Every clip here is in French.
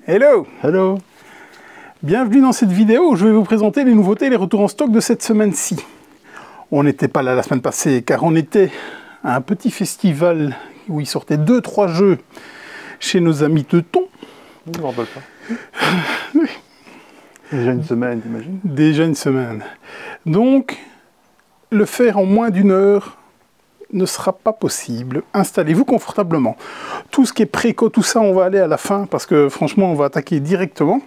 Hello! Hello! Bienvenue dans cette vidéo où je vais vous présenter les nouveautés et les retours en stock de cette semaine-ci. On n'était pas là la semaine passée car on était à un petit festival où il sortait 2-3 jeux chez nos amis Teuton. Je ne me rappelle pas. Oui. Déjà une semaine, t'imagines? Déjà une semaine. Donc, le faire en moins d'une heure ne sera pas possible. Installez-vous confortablement. Tout ce qui est préco, tout ça, on va aller à la fin parce que franchement, on va attaquer directement.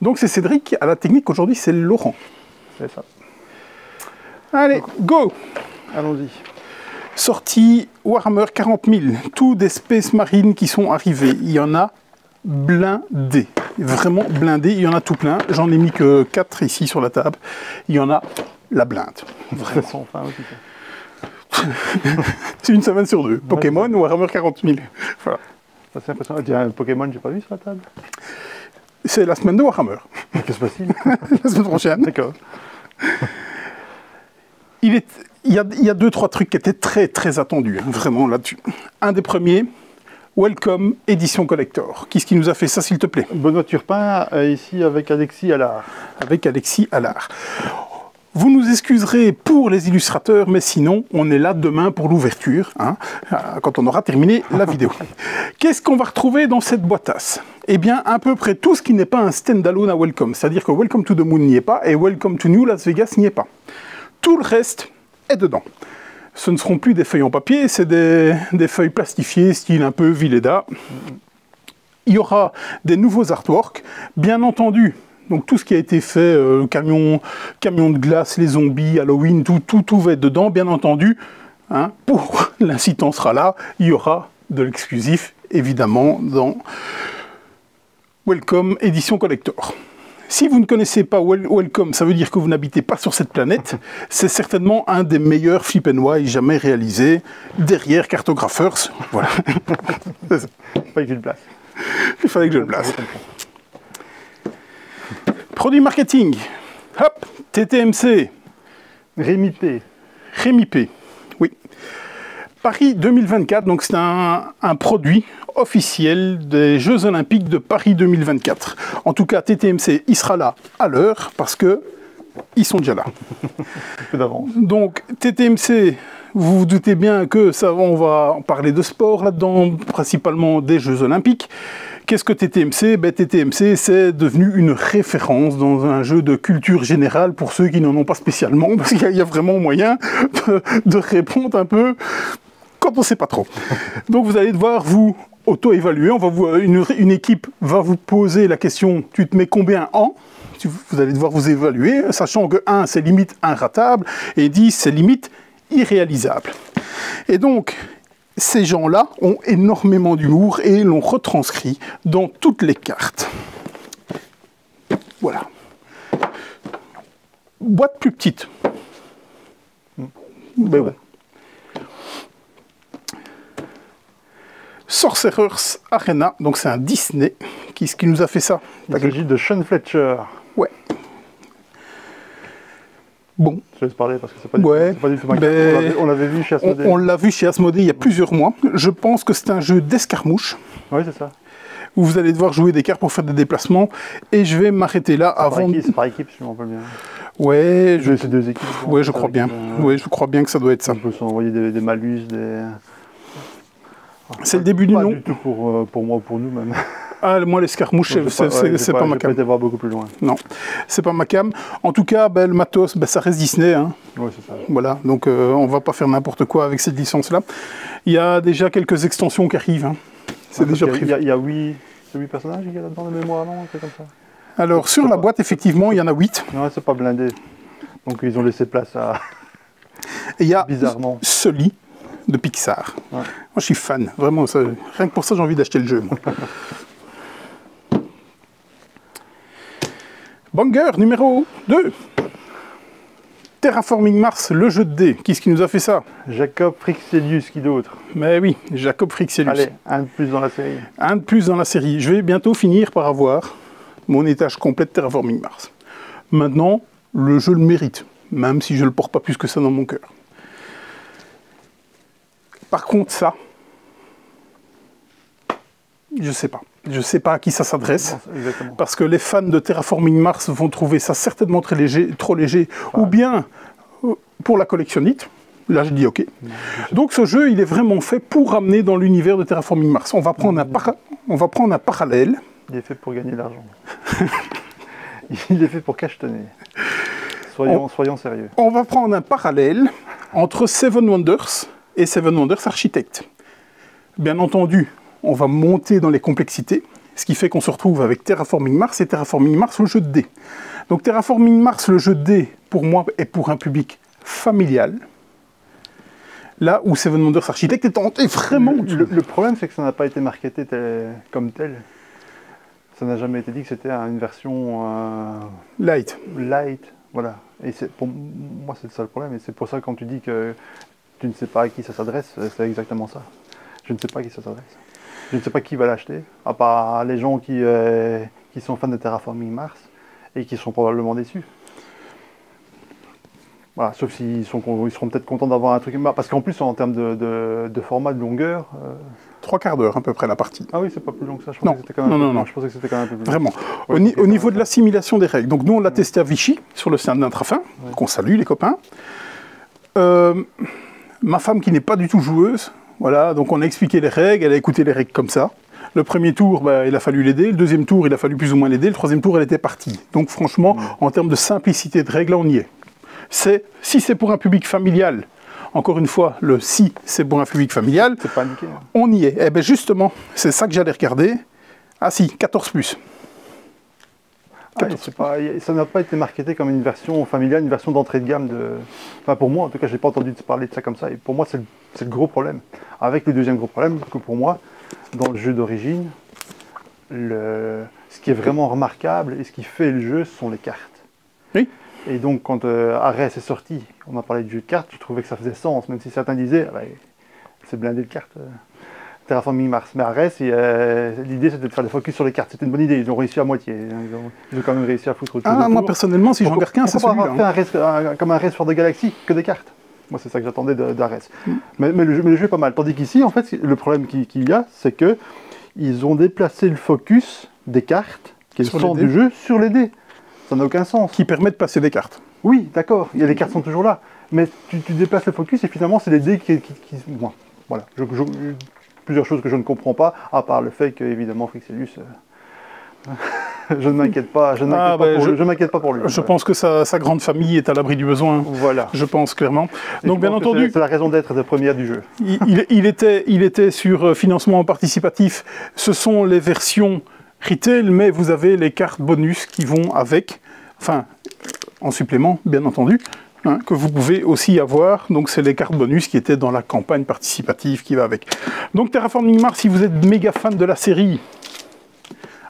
Donc c'est Cédric, à la technique aujourd'hui, c'est Laurent. C'est ça. Allez, go! Allons-y. Sortie Warhammer 40 000, tous des Space Marines qui sont arrivés. Il y en a blindés, vraiment blindés, il y en a tout plein. J'en ai mis que 4 ici sur la table. Il y en a la blinde. Vraiment. Sans fin, aussi. C'est une semaine sur deux. Pokémon ou Warhammer 40 000. Voilà. C'est impressionnant. Il y a un Pokémon que j'ai pas vu sur la table. C'est la semaine de Warhammer. Que se passe-t-il? La semaine prochaine. D'accord. Il y a 2-3 trucs qui étaient très attendus, hein, vraiment là-dessus. Un des premiers, Welcome Édition Collector. Qui est-ce qui nous a fait ça, s'il te plaît? Benoît Turpin, ici avec Alexis Allard. Avec Alexis Allard. Vous nous excuserez pour les illustrateurs, mais sinon, on est là demain pour l'ouverture, hein, quand on aura terminé la vidéo. Qu'est-ce qu'on va retrouver dans cette boîtasse? Eh bien, à peu près tout ce qui n'est pas un stand-alone à Welcome. C'est-à-dire que Welcome to the Moon n'y est pas et Welcome to New Las Vegas n'y est pas. Tout le reste est dedans. Ce ne seront plus des feuilles en papier, c'est des feuilles plastifiées, style un peu Villeda. Il y aura des nouveaux artworks, bien entendu. Donc tout ce qui a été fait, camion de glace, les zombies, Halloween, tout va être dedans, bien entendu. Hein, pour l'incitant sera là, il y aura de l'exclusif, évidemment, dans Welcome Édition Collector. Si vous ne connaissez pas Welcome, ça veut dire que vous n'habitez pas sur cette planète. C'est certainement un des meilleurs flip and write jamais réalisés, derrière Cartographers. Voilà. Il fallait que je le place. Il fallait que je le place. Produit marketing. Hop, TTMC. Rémi P. Rémi P. Oui. Paris 2024, donc c'est un produit officiel des Jeux Olympiques de Paris 2024. En tout cas, TTMC, il sera là à l'heure parce que ils sont déjà là. Un peu d'avance. Donc, TTMC, vous vous doutez bien que ça, on va parler de sport là-dedans, principalement des Jeux Olympiques. Qu'est-ce que TTMC? Ben, TTMC, c'est devenu une référence dans un jeu de culture générale pour ceux qui n'en ont pas spécialement, parce qu'il y a vraiment moyen de répondre un peu quand on ne sait pas trop. Donc vous allez devoir vous auto-évaluer. Une équipe va vous poser la question, tu te mets combien en? Vous allez devoir vous évaluer, sachant que 1, c'est limite inratable, et 10, c'est limite irréalisable. Et donc, ces gens-là ont énormément d'humour et l'ont retranscrit dans toutes les cartes. Voilà. Boîte plus petite. Mais bon. Sorcerer's Arena, donc c'est un Disney. Qui est-ce qui nous a fait ça? Il s'agit de Sean Fletcher. Ouais. Bon. Je laisse parler parce que c'est pas, pas du tout ma carte. On l'avait vu chez Asmodée. On l'a vu chez Asmodée il y a plusieurs mois. Je pense que c'est un jeu d'escarmouche. Oui, c'est ça. Où vous allez devoir jouer des cartes pour faire des déplacements. Et je vais m'arrêter là avant... C'est par équipe, si je me rappelle bien. Ouais. C'est 2 équipes. Ouais, je crois bien. Ouais, je crois bien que ça doit être ça. On peut s'envoyer des malus, des... C'est le début du nom. Pas du tout pour moi ou pour nous même. Ah, moi, l'escarmouche, c'est pas ma cam. J'ai pas été voir beaucoup plus loin. Non, c'est pas ma cam. En tout cas, ben, le matos, ben, ça reste Disney. Hein. Oui, c'est ça. Voilà, donc on va pas faire n'importe quoi avec cette licence-là. Il y a déjà quelques extensions qui arrivent. Hein. C'est déjà prévu. Il y a 8 personnages qu'il y a là-dedans de mémoire, non? C'est comme ça. Alors, sur la boîte, effectivement, il y en a 8. Non, c'est pas blindé. Donc, ils ont laissé place à... Et il y a bizarrement Sully de Pixar. Ouais. Moi, je suis fan. Vraiment, ça, rien que pour ça, j'ai envie d'acheter le jeu. Banger numéro 2. Terraforming Mars, le jeu de dés. Qui est-ce qui nous a fait ça? Jacob Frixelius, qui d'autre? Mais oui, Jacob Frixelius. Allez, un de plus dans la série. Un de plus dans la série. Je vais bientôt finir par avoir mon étage complet de Terraforming Mars. Maintenant, le jeu le mérite, même si je ne le porte pas plus que ça dans mon cœur. Par contre, ça, je sais pas. Je ne sais pas à qui ça s'adresse, Exactement. parce que les fans de Terraforming Mars vont trouver ça certainement très léger, trop léger, ou bien pour la collectionnite. Là, je dis OK. Donc ce jeu, il est vraiment fait pour ramener dans l'univers de Terraforming Mars. On va prendre un parallèle. Il est fait pour gagner de l'argent. Il est fait pour cachetonner. Soyons sérieux. On va prendre un parallèle entre Seven Wonders et Seven Wonders Architect. Bien entendu, on va monter dans les complexités, ce qui fait qu'on se retrouve avec Terraforming Mars et Terraforming Mars, le jeu de dés. Donc Terraforming Mars, le jeu de dés, pour moi, est pour un public familial. Là où Seven Wonders Architect est vraiment... Le problème, c'est que ça n'a pas été marketé comme tel. Ça n'a jamais été dit que c'était une version light. Voilà. Et pour moi, c'est ça le problème. Et c'est pour ça que quand tu dis que tu ne sais pas à qui ça s'adresse, c'est exactement ça. Je ne sais pas à qui ça s'adresse. Je ne sais pas qui va l'acheter, à part les gens qui sont fans de Terraforming Mars et qui seront probablement déçus. Voilà, sauf s'ils seront peut-être contents d'avoir un truc. Parce qu'en plus, en termes de format, de longueur... 3/4 d'heure à peu près la partie. Ah oui, c'est pas plus long que ça. Je pensais je pensais que c'était quand même un peu plus long. Vraiment. Ouais, au niveau de l'assimilation des règles. Donc nous, on l'a testé à Vichy, sur le stand d'Intrafin, qu'on salue les copains. Ma femme qui n'est pas du tout joueuse, voilà, donc on a expliqué les règles, elle a écouté les règles comme ça. Le premier tour, il a fallu l'aider. Le deuxième tour, il a fallu plus ou moins l'aider. Le troisième tour, elle était partie. Donc franchement, en termes de simplicité de règles, on y est. Si c'est pour un public familial, encore une fois, le si c'est pour un public familial, c'est pas indiqué, hein. On y est. Eh bien justement, c'est ça que j'allais regarder. Ah si, 14+. Ça n'a pas été marketé comme une version familiale, une version d'entrée de gamme. Enfin, pour moi, en tout cas, je n'ai pas entendu parler de ça comme ça. Et pour moi, c'est le gros problème. Avec le deuxième gros problème, que pour moi, dans le jeu d'origine, ce qui est vraiment remarquable et ce qui fait le jeu, ce sont les cartes. Oui. Et donc, quand Arès est sorti, on a parlé de jeu de cartes, je trouvais que ça faisait sens, même si certains disaient c'est blindé de cartes, Terraforming Mars. Mais Arès, l'idée c'était de faire des focus sur les cartes, c'était une bonne idée, ils ont réussi à moitié. Ils ont quand même réussi à foutre tout le tour. Moi personnellement, si j'en garde qu'un, c'est celui-là. Faire comme un Arès for the Galaxy, que des cartes. Moi, c'est ça que j'attendais d'Arès. Mais le jeu est pas mal. Tandis qu'ici, en fait, le problème qu'il y a, c'est que ils ont déplacé le focus des cartes, qui est le centre du jeu, sur les dés. Ça n'a aucun sens. Qui permet de passer des cartes. Oui, d'accord, les cartes sont toujours là. Mais tu déplaces le focus et finalement, c'est les dés qui bon, voilà. Plusieurs choses que je ne comprends pas, à part le fait que, évidemment, Frixelius... je ne m'inquiète pas, je m'inquiète pas pour lui. Je pense que sa grande famille est à l'abri du besoin. Voilà. Je pense clairement. Donc bien entendu, c'est la raison d'être de première du jeu. il était sur financement participatif. Ce sont les versions retail, mais vous avez les cartes bonus qui vont avec, enfin en supplément bien entendu, hein, que vous pouvez aussi avoir. Donc c'est les cartes bonus qui étaient dans la campagne participative qui va avec. Donc Terraforming Mars, si vous êtes méga fan de la série,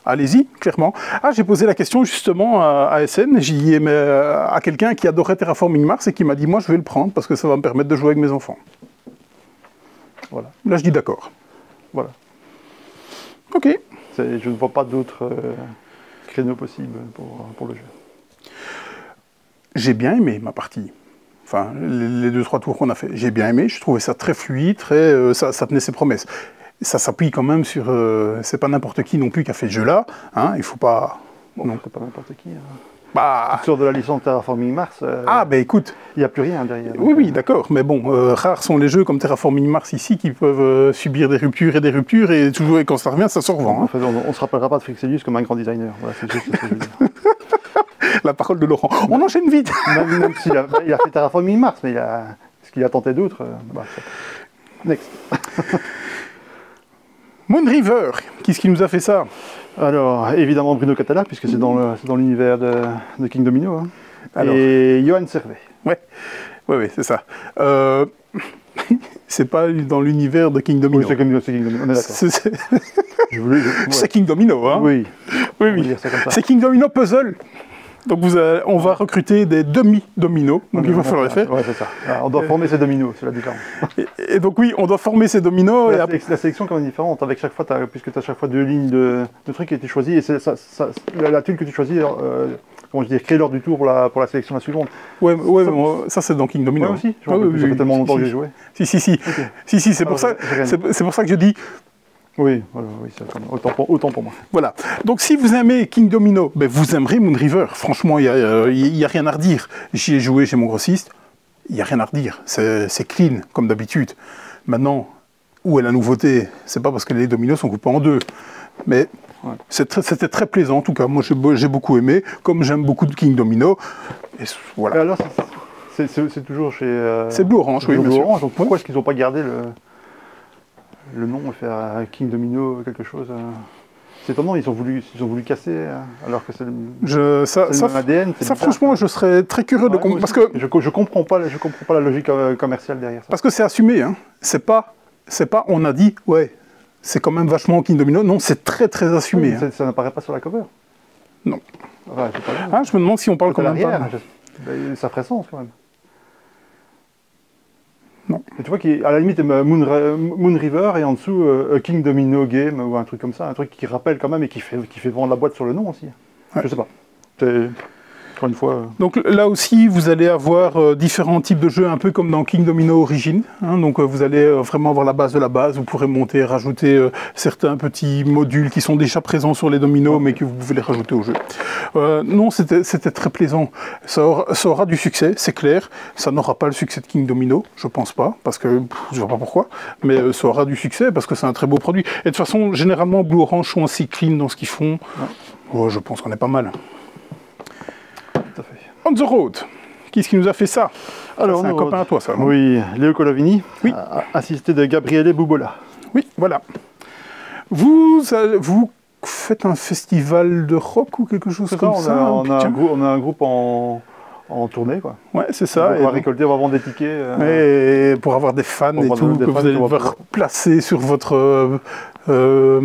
allez-y, clairement. Ah, j'ai posé la question justement à SN, à quelqu'un qui adorait Terraforming Mars et qui m'a dit, moi je vais le prendre parce que ça va me permettre de jouer avec mes enfants. Voilà. Là je dis d'accord. Voilà. Ok. Je ne vois pas d'autres créneaux possibles pour le jeu. J'ai bien aimé ma partie. Enfin, les 2-3 tours qu'on a fait. J'ai bien aimé, je trouvais ça très fluide, ça tenait ses promesses. Ça s'appuie quand même sur... c'est pas n'importe qui non plus qui a fait ce jeu-là. Hein, il faut pas... Non, c'est pas n'importe qui. Hein. Sur de la licence Terraforming Mars, écoute, il n'y a plus rien derrière. Oui, d'accord. Mais bon, rares sont les jeux comme Terraforming Mars ici qui peuvent subir des ruptures et toujours, quand ça revient, ça se revend. En fait, on ne se rappellera pas de Frixelius comme un grand designer. Voilà, c'est juste ce que je veux dire. La parole de Laurent. On enchaîne vite. Même s'il a fait Terraforming Mars, mais ce qu'il a tenté d'autres... Next. Moon River, qu'est-ce qui nous a fait ça? Alors, évidemment Bruno Catala, puisque c'est dans l'univers de King Domino. Hein. Et Johan Servet. Ouais, c'est ça. C'est pas dans l'univers de King Domino. Oui, c'est King Domino, on est d'accord. C'est King Domino, hein? Oui. C'est King Domino Puzzle. Donc on va recruter des demi-dominos, donc il va falloir les faire. Ouais, c'est ça. Alors, on doit former ces dominos, c'est la différence. Et donc oui, on doit former ces dominos. La sélection est quand même différente, avec chaque fois, puisque tu as chaque fois 2 lignes de trucs qui ont été choisis, et la tuile que tu choisis, comment je dis, créée lors du tour pour la sélection la suivante. Ça c'est dans King Domino. Ouais, aussi. Ça fait tellement longtemps que j'ai joué. Si, c'est pour ça que je dis, Oui, voilà, oui, autant pour moi. Voilà. Donc si vous aimez King Domino, ben, vous aimerez Moon River. Franchement, il y a rien à redire. J'y ai joué chez mon grossiste, il n'y a rien à redire. C'est clean, comme d'habitude. Maintenant, où est la nouveauté? C'est pas parce que les dominos sont coupés en deux. Mais ouais. C'était très plaisant, en tout cas. Moi, j'ai beaucoup aimé, comme j'aime beaucoup de King Domino. Et voilà. Et alors, c'est toujours chez... c'est Blue Orange, oui, bien sûr. Orange, donc pourquoi est-ce qu'ils n'ont pas gardé le nom et faire King Domino quelque chose C'est étonnant, ils ont voulu casser, alors que c'est le même ADN. Ça, franchement, je serais très curieux de comprendre. Parce que je comprends pas la logique commerciale derrière ça. Parce que c'est assumé, hein. C'est pas, on a dit, ouais, c'est quand même vachement King Domino. Non, c'est très très assumé. Oui, ça n'apparaît pas sur la cover. Non. Enfin, je me demande si on parle quand même pas. Ça ferait sens quand même. Non. Et tu vois qu'à la limite, Moon River et en dessous King Domino Game ou un truc comme ça, un truc qui rappelle quand même et qui fait vendre la boîte sur le nom aussi. Ouais. Je sais pas. Encore une fois. Donc là aussi, vous allez avoir différents types de jeux, un peu comme dans King Domino Origin. Hein, donc vous allez vraiment avoir la base de la base. Vous pourrez monter, rajouter certains petits modules qui sont déjà présents sur les dominos, mais que vous pouvez les rajouter au jeu. Non, c'était très plaisant. Ça aura du succès, c'est clair. Ça n'aura pas le succès de King Domino, je pense pas, parce que je vois pas pourquoi. Mais ça aura du succès parce que c'est un très beau produit. Et de toute façon, généralement, Blue Orange sont assez clean dans ce qu'ils font. Ouais. Oh, je pense qu'on est pas mal. On the Road, qu'est-ce qui nous a fait ça? Alors, c'est un copain à toi, ça. Non? Oui, Léo Colovini, oui. Assisté de Gabriele Boubola. Oui, voilà. Vous faites un festival de rock ou quelque chose comme ça? On a un groupe en tournée, quoi. Ouais, c'est ça. On va récolter, on va vendre des tickets. Et pour avoir des fans et tout, que vous allez devoir placer sur votre la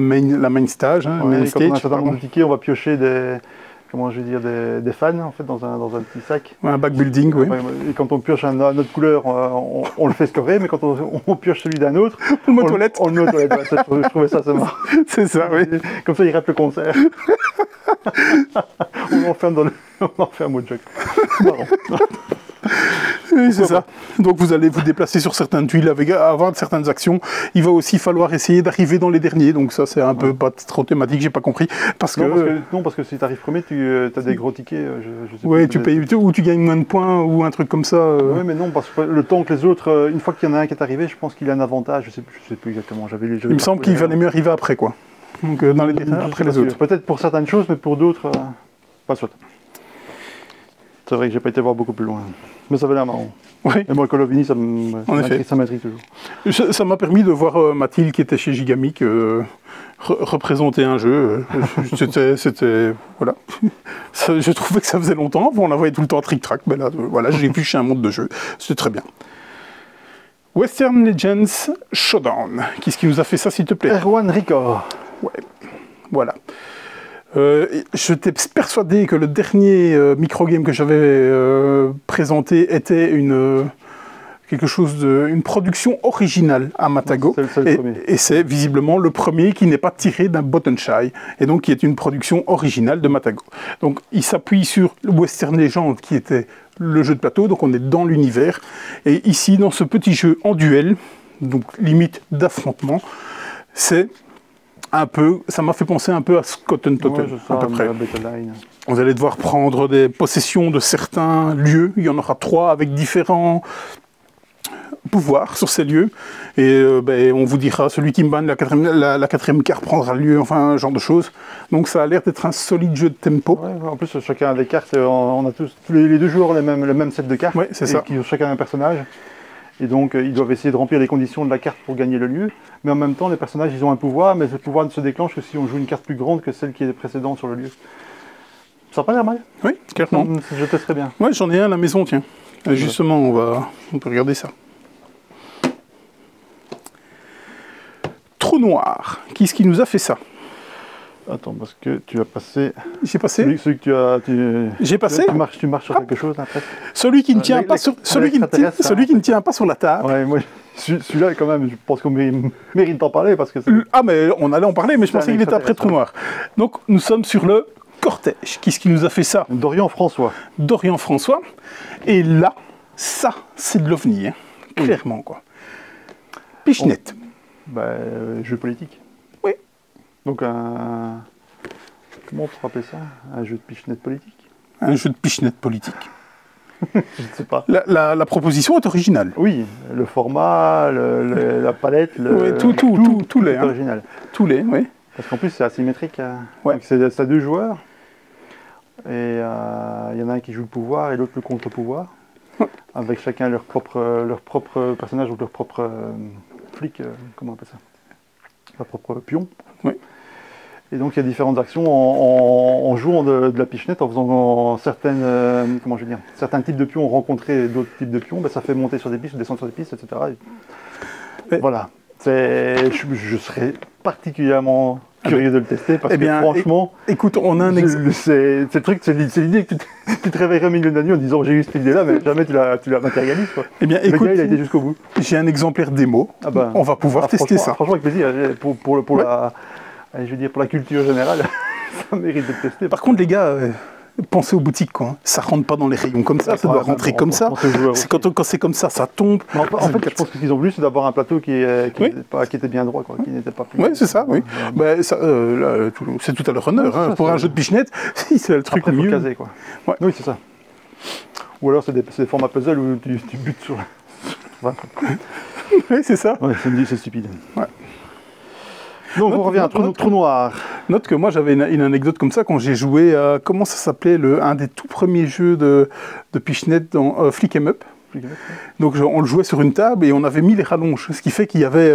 main stage. Hein, ouais, quand on a un certain nombre de tickets, on va piocher des fans en fait dans un petit sac. Ouais, un back building, oui. Et quand on pioche notre couleur, on le fait scorer, mais quand on pioche celui d'un autre, on le met aux toilettes. On le met aux toilettes. Ouais, je trouvais ça marrant. C'est ça, oui. Comme ça, il rate le concert. on l'enferme au jug. Marrant. Oui, c'est ça. Donc vous allez vous déplacer sur certaines tuiles avant certaines actions. Il va aussi falloir essayer d'arriver dans les derniers. Donc ça, c'est un peu pas trop thématique, j'ai pas compris. Parce que si tu arrives premier, tu as des gros tickets. Oui, tu payes ou tu gagnes moins de points ou un truc comme ça. Oui, mais non, parce que le temps que les autres, une fois qu'il y en a un qui est arrivé, je pense qu'il a un avantage. Je sais plus exactement. Il me semble qu'il valait mieux arriver après, quoi. Donc dans les derniers, après les autres. Peut-être pour certaines choses, mais pour d'autres, pas soit. C'est vrai que j'ai pas été voir beaucoup plus loin. Mais ça avait l'air marrant. Oui. Et moi, Colovini, ça m'intrigue toujours. Ça m'a permis de voir Mathilde, qui était chez Gigamic, représenter un jeu. C'était... Voilà. Je trouvais que ça faisait longtemps. On la voyait tout le temps trick-track. Mais là, voilà, j'ai vu chez un monde de jeu. C'était très bien. Western Legends Showdown. Qu'est-ce qui nous a fait ça, s'il te plaît? Erwan Ricord. Ouais. Voilà. J'étais persuadé que le dernier microgame que j'avais présenté était une production originale à Matago. Et c'est visiblement le premier qui n'est pas tiré d'un Button Shy, et donc qui est une production originale de Matago. Donc il s'appuie sur le Western Legend qui était le jeu de plateau, donc on est dans l'univers. Et ici, dans ce petit jeu en duel, donc limite d'affrontement, c'est un peu, ça m'a fait penser un peu à Scott and Totten, à peu près. Vous allez devoir prendre des possessions de certains lieux. Il y en aura 3 avec différents pouvoirs sur ces lieux. Et on vous dira, celui qui me banne la quatrième carte prendra le lieu, enfin, un genre de choses. Donc ça a l'air d'être un solide jeu de tempo. Ouais, en plus, chacun a des cartes. On a tous les 2 joueurs le même set de cartes. Ouais, c'est ça. Qui ont chacun un personnage. Et donc, ils doivent essayer de remplir les conditions de la carte pour gagner le lieu. Mais en même temps, les personnages, ils ont un pouvoir, mais ce pouvoir ne se déclenche que si on joue une carte plus grande que celle qui est précédente sur le lieu. Ça n'a pas l'air mal. Oui, clairement. Je testerai bien. Ouais, j'en ai un à la maison, tiens. Ouais. Justement, on peut regarder ça. Trou noir. Qu'est-ce qui nous a fait ça? Attends, parce que tu as passé... J'ai passé celui que tu as... J'ai passé tu marches sur quelque chose, après. Celui qui ne tient pas sur... Celui qui ne tient pas sur la table. Ouais, moi, celui-là, quand même, je pense qu'on mérite d'en parler, parce que... Ah, mais on allait en parler, mais je pensais qu'il était après Trou noir. Donc, nous sommes sur le cortège. Qu'est-ce qui nous a fait ça? Dorian François. Dorian François. Et là, ça, c'est de l'OVNI, hein. Clairement, quoi. Pichenette. Jeu politique. Donc comment on pourrait appeler ça? Un jeu de pichenette politique? Un jeu de pichenette politique. Je ne sais pas. La proposition est originale. Oui, le format, la palette, Ouais, tout l'est. est original. Tout l'est, oui. Parce qu'en plus c'est asymétrique. Ouais. Donc c'est à 2 joueurs. Et il y en a un qui joue le pouvoir et l'autre le contre-pouvoir. Avec chacun leur propre personnage ou leur propre flic, comment on appelle ça? Leur propre pion. Oui. Et donc il y a différentes actions en jouant de la pichenette, en faisant certains types de pions rencontrer d'autres types de pions, ça fait monter sur des pistes, descendre sur des pistes, etc. Voilà. Je serais particulièrement curieux de le tester parce que franchement, écoute, on a un exemple. C'est l'idée que tu te réveillerais au milieu de la nuit en disant j'ai eu cette idée-là, mais jamais tu la matérialises. Quoi. Eh bien, le écoute, gars, il a été jusqu'au bout. J'ai un exemplaire démo. On va pouvoir tester ça. Franchement, avec plaisir. Pour la culture générale, ça mérite d'être testé. Par contre, les gars, pensez aux boutiques, quoi. Ça rentre pas dans les rayons comme ça, ça doit rentrer comme ça. Quand c'est comme ça tombe. En fait, je pense que ce qu'ils ont voulu, c'est d'avoir un plateau qui était bien droit, quoi, qui n'était pas plus. Oui, c'est ça, oui. C'est tout à leur honneur. Ouais, pour un jeu de pichenette, c'est le truc après, mieux. Faut caser, quoi. Ouais. Oui, c'est ça. Ou alors, c'est des formats puzzle où tu butes sur. Oui, c'est ça. Ouais, c'est stupide. Ouais. Donc on revient à Trou Noir. Note que moi j'avais une anecdote comme ça quand j'ai joué à, comment ça s'appelait, un des tout premiers jeux de pichenette dans Flick 'em Up. Donc on le jouait sur une table et on avait mis les rallonges, ce qui fait qu'il y avait,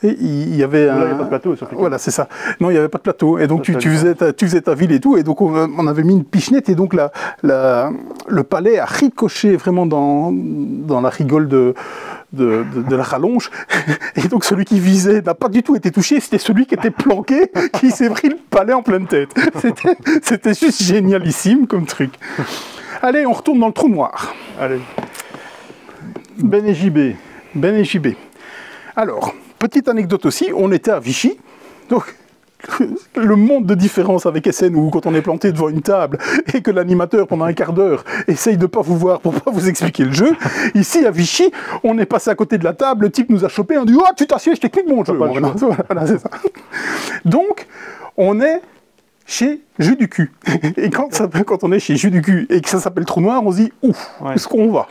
il y avait là, il n'y a pas de plateau sur Flick 'em Up. Voilà, c'est ça. Non, il n'y avait pas de plateau. Et donc tu faisais ta ville et tout, et donc on avait mis une pichenette et donc le palais a ricoché vraiment dans la rigole de la rallonge. Et donc celui qui visait n'a pas du tout été touché, c'était celui qui était planqué qui s'est pris le palais en pleine tête. C'était juste génialissime comme truc. Allez, on retourne dans le trou noir. Allez. Ben et JB. Ben et JB. Alors, petite anecdote aussi, on était à Vichy, donc le monde de différence avec SN où quand on est planté devant une table et que l'animateur pendant un quart d'heure essaye de pas vous voir pour pas vous expliquer le jeu, ici à Vichy, on est passé à côté de la table, le type nous a chopé, on dit « Oh, tu t'assieds, je t'explique mon jeu !» Voilà, c'est ça. Donc, on est chez Jus du cul. Et quand on est chez Jus du cul et que ça s'appelle Trou Noir, on se dit « Ouf, où est-ce qu'on va ?»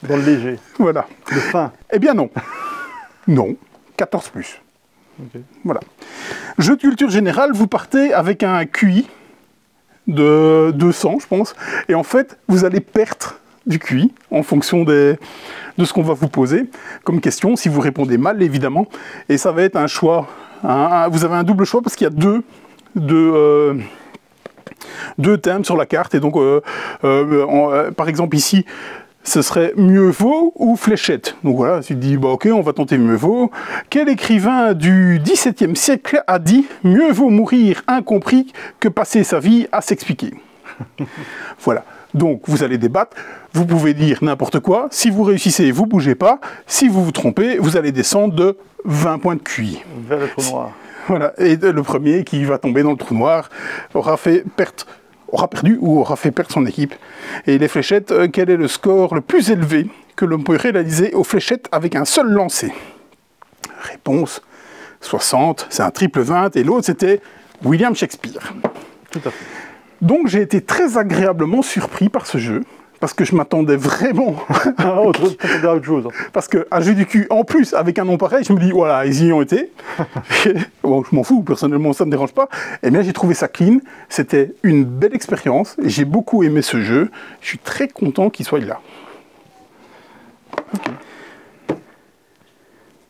Dans le léger. Voilà. Le fin. Eh bien non. Non. 14+. Okay. Voilà. Jeu de culture générale, vous partez avec un QI de 200, je pense. Et en fait, vous allez perdre du QI en fonction de ce qu'on va vous poser comme question, si vous répondez mal, évidemment. Et ça va être un choix. Vous avez un double choix parce qu'il y a deux thèmes sur la carte. Et donc, par exemple, ici, ce serait mieux vaut ou fléchette. Donc voilà, tu te dis, bah ok, on va tenter mieux vaut. Quel écrivain du XVIIe siècle a dit « Mieux vaut mourir incompris que passer sa vie à s'expliquer » Voilà. Donc, vous allez débattre. Vous pouvez dire n'importe quoi. Si vous réussissez, vous ne bougez pas. Si vous vous trompez, vous allez descendre de 20 points de QI. Vers le trou noir. Voilà. Et le premier qui va tomber dans le trou noir aura perdu ou aura fait perdre son équipe. Et les fléchettes, quel est le score le plus élevé que l'on peut réaliser aux fléchettes avec un seul lancer? Réponse 60, c'est un triple 20, et l'autre c'était William Shakespeare. Tout à fait. Donc j'ai été très agréablement surpris par ce jeu, parce que je m'attendais vraiment à autre chose. Parce qu'un jeu du cul, en plus, avec un nom pareil, je me dis, voilà, ils y ont été. Bon, je m'en fous, personnellement, ça ne me dérange pas. Eh bien, j'ai trouvé ça clean. C'était une belle expérience. J'ai beaucoup aimé ce jeu. Je suis très content qu'il soit là. Okay.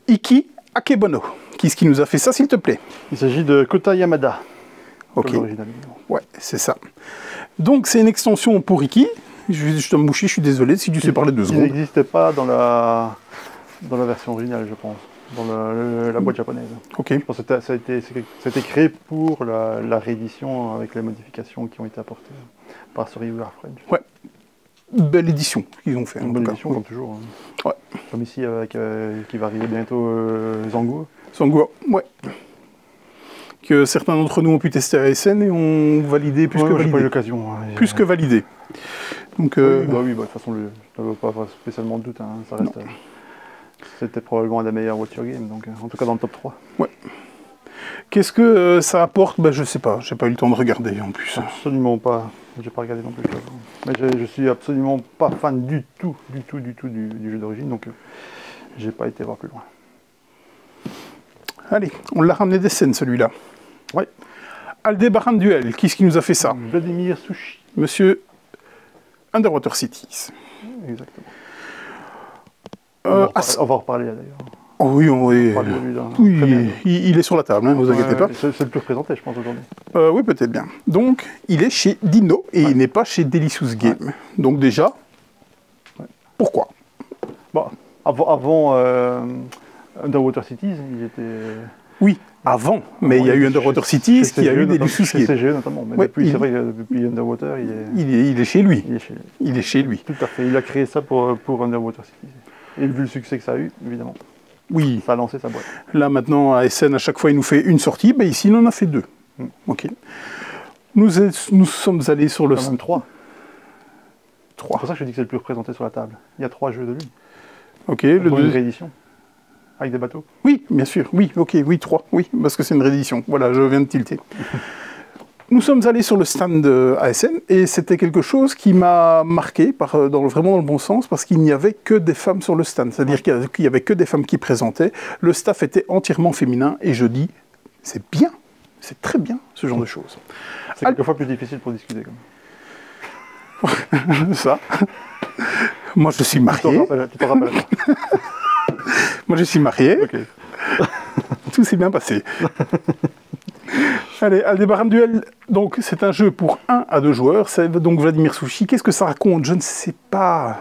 Iki Akebono. Qui est-ce qui nous a fait ça, s'il te plaît? Il s'agit de Kota Yamada. Ok. Ouais, c'est ça. Donc, c'est une extension pour Iki. Je dois me moucher, je suis désolé si tu sais parler 2 secondes. Il n'existait pas dans la version originale, je pense, dans la boîte japonaise. Ok. Je pense que ça a été créé pour la réédition avec les modifications qui ont été apportées par Survivor French. Ouais. Belle édition qu'ils ont fait. Une belle édition, comme toujours. Hein. Ouais. Comme ici, qui va arriver bientôt Zango. Zango, ouais. Que certains d'entre nous ont pu tester à SN et ont validé plus que validé. J'ai pas eu l'occasion. Plus que validé. Donc, oui, de toute façon, je n'avais pas spécialement de doute. Hein, ça reste. C'était probablement un des meilleurs Watch Your Game, donc en tout cas dans le top 3. Ouais. Qu'est-ce que ça apporte? Ben, je sais pas, j'ai pas eu le temps de regarder en plus. Absolument pas. J'ai pas regardé non plus. Mais je suis absolument pas fan du tout du jeu d'origine, donc j'ai pas été voir plus loin. Allez, on l'a ramené des scènes celui-là. Ouais. Aldebaran Duel, qui est-ce qui nous a fait ça? Vladimir Sushi. Monsieur Underwater Cities. Exactement. Euh, on va en reparler d'ailleurs. Oh oui, oui, Oui, il est sur la table, hein, vous inquiétez pas. C'est le plus représenté, je pense, aujourd'hui. Oui, peut-être bien. Donc, il est chez Dino et il n'est pas chez Delicious Game. Ouais. Donc déjà, pourquoi? Bon, avant Underwater Cities, il était... Oui, avant, mais il y a eu Underwater Cities qui a eu Delicious Game. Chez CGE notamment, mais depuis, c'est vrai que depuis Underwater, il est chez lui. Il est chez lui. Il est chez lui. Tout à fait, il a créé ça pour Underwater Cities. Et vu le succès que ça a eu, évidemment. Oui. Ça a lancé sa boîte. Là, maintenant, ASN, à chaque fois, il nous fait une sortie. Ben, ici, il en a fait 2. OK. Nous sommes allés sur le... Quand même 3. C'est pour ça que je dis que c'est le plus représenté sur la table. Il y a 3 jeux de lui. OK. Une réédition. Avec des bateaux. Oui, bien sûr. Oui, OK. Oui, 3. Oui, parce que c'est une réédition. Voilà, je viens de tilter. Nous sommes allés sur le stand de ASN et c'était quelque chose qui m'a marqué, vraiment dans le bon sens, parce qu'il n'y avait que des femmes sur le stand. C'est-à-dire qu'il n'y avait que des femmes qui présentaient. Le staff était entièrement féminin et je dis, c'est bien, c'est très bien ce genre de choses. C'est quelquefois plus difficile pour discuter. Comme. Ça. Moi je suis marié. Tu t'en rappelles. Moi je suis marié. Okay. Tout s'est bien passé. Allez, Aldebaran Duel, donc c'est un jeu pour 1 à 2 joueurs, c'est donc Vladimir Sushi. Qu'est-ce que ça raconte? Je ne sais pas,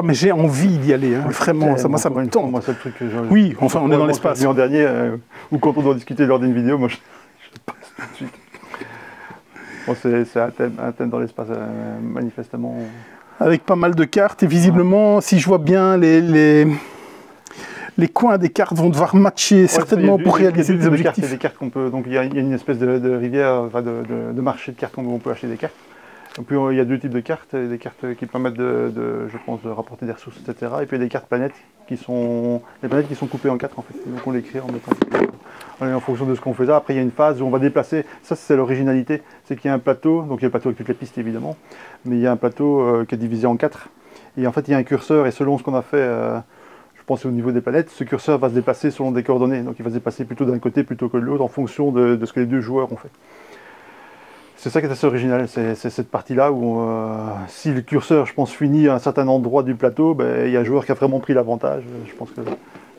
mais j'ai envie d'y aller, hein. Vraiment, ça me tente. Moi, c'est le truc que oui, enfin, on est dans l'espace. En dernier, ou quand on doit discuter lors d'une vidéo, moi, je passe tout de suite. Bon, c'est un thème dans l'espace, manifestement. Avec pas mal de cartes, et visiblement, si je vois bien, les coins des cartes vont devoir matcher certainement pour réaliser des objectifs. Il y a des cartes qu'on peut, donc il y a une espèce de rivière, enfin de marché de cartes où on peut acheter des cartes. Donc il y a 2 types de cartes, des cartes qui permettent je pense, de rapporter des ressources, etc. Et puis il y a des cartes planètes qui sont coupées en 4 en fait. Donc on les crée en fonction de ce qu'on fait là. Après il y a une phase où on va déplacer, ça c'est l'originalité, c'est qu'il y a un plateau, donc il y a le plateau avec toutes les pistes évidemment, mais il y a un plateau qui est divisé en 4. Et en fait il y a un curseur et selon ce qu'on a fait, je pense au niveau des planètes, ce curseur va se déplacer selon des coordonnées. Donc il va se déplacer plutôt d'un côté plutôt que de l'autre en fonction de ce que les 2 joueurs ont fait. C'est ça qui est assez original, c'est cette partie-là où si le curseur, je pense, finit à un certain endroit du plateau, ben, il y a un joueur qui a vraiment pris l'avantage. Je pense que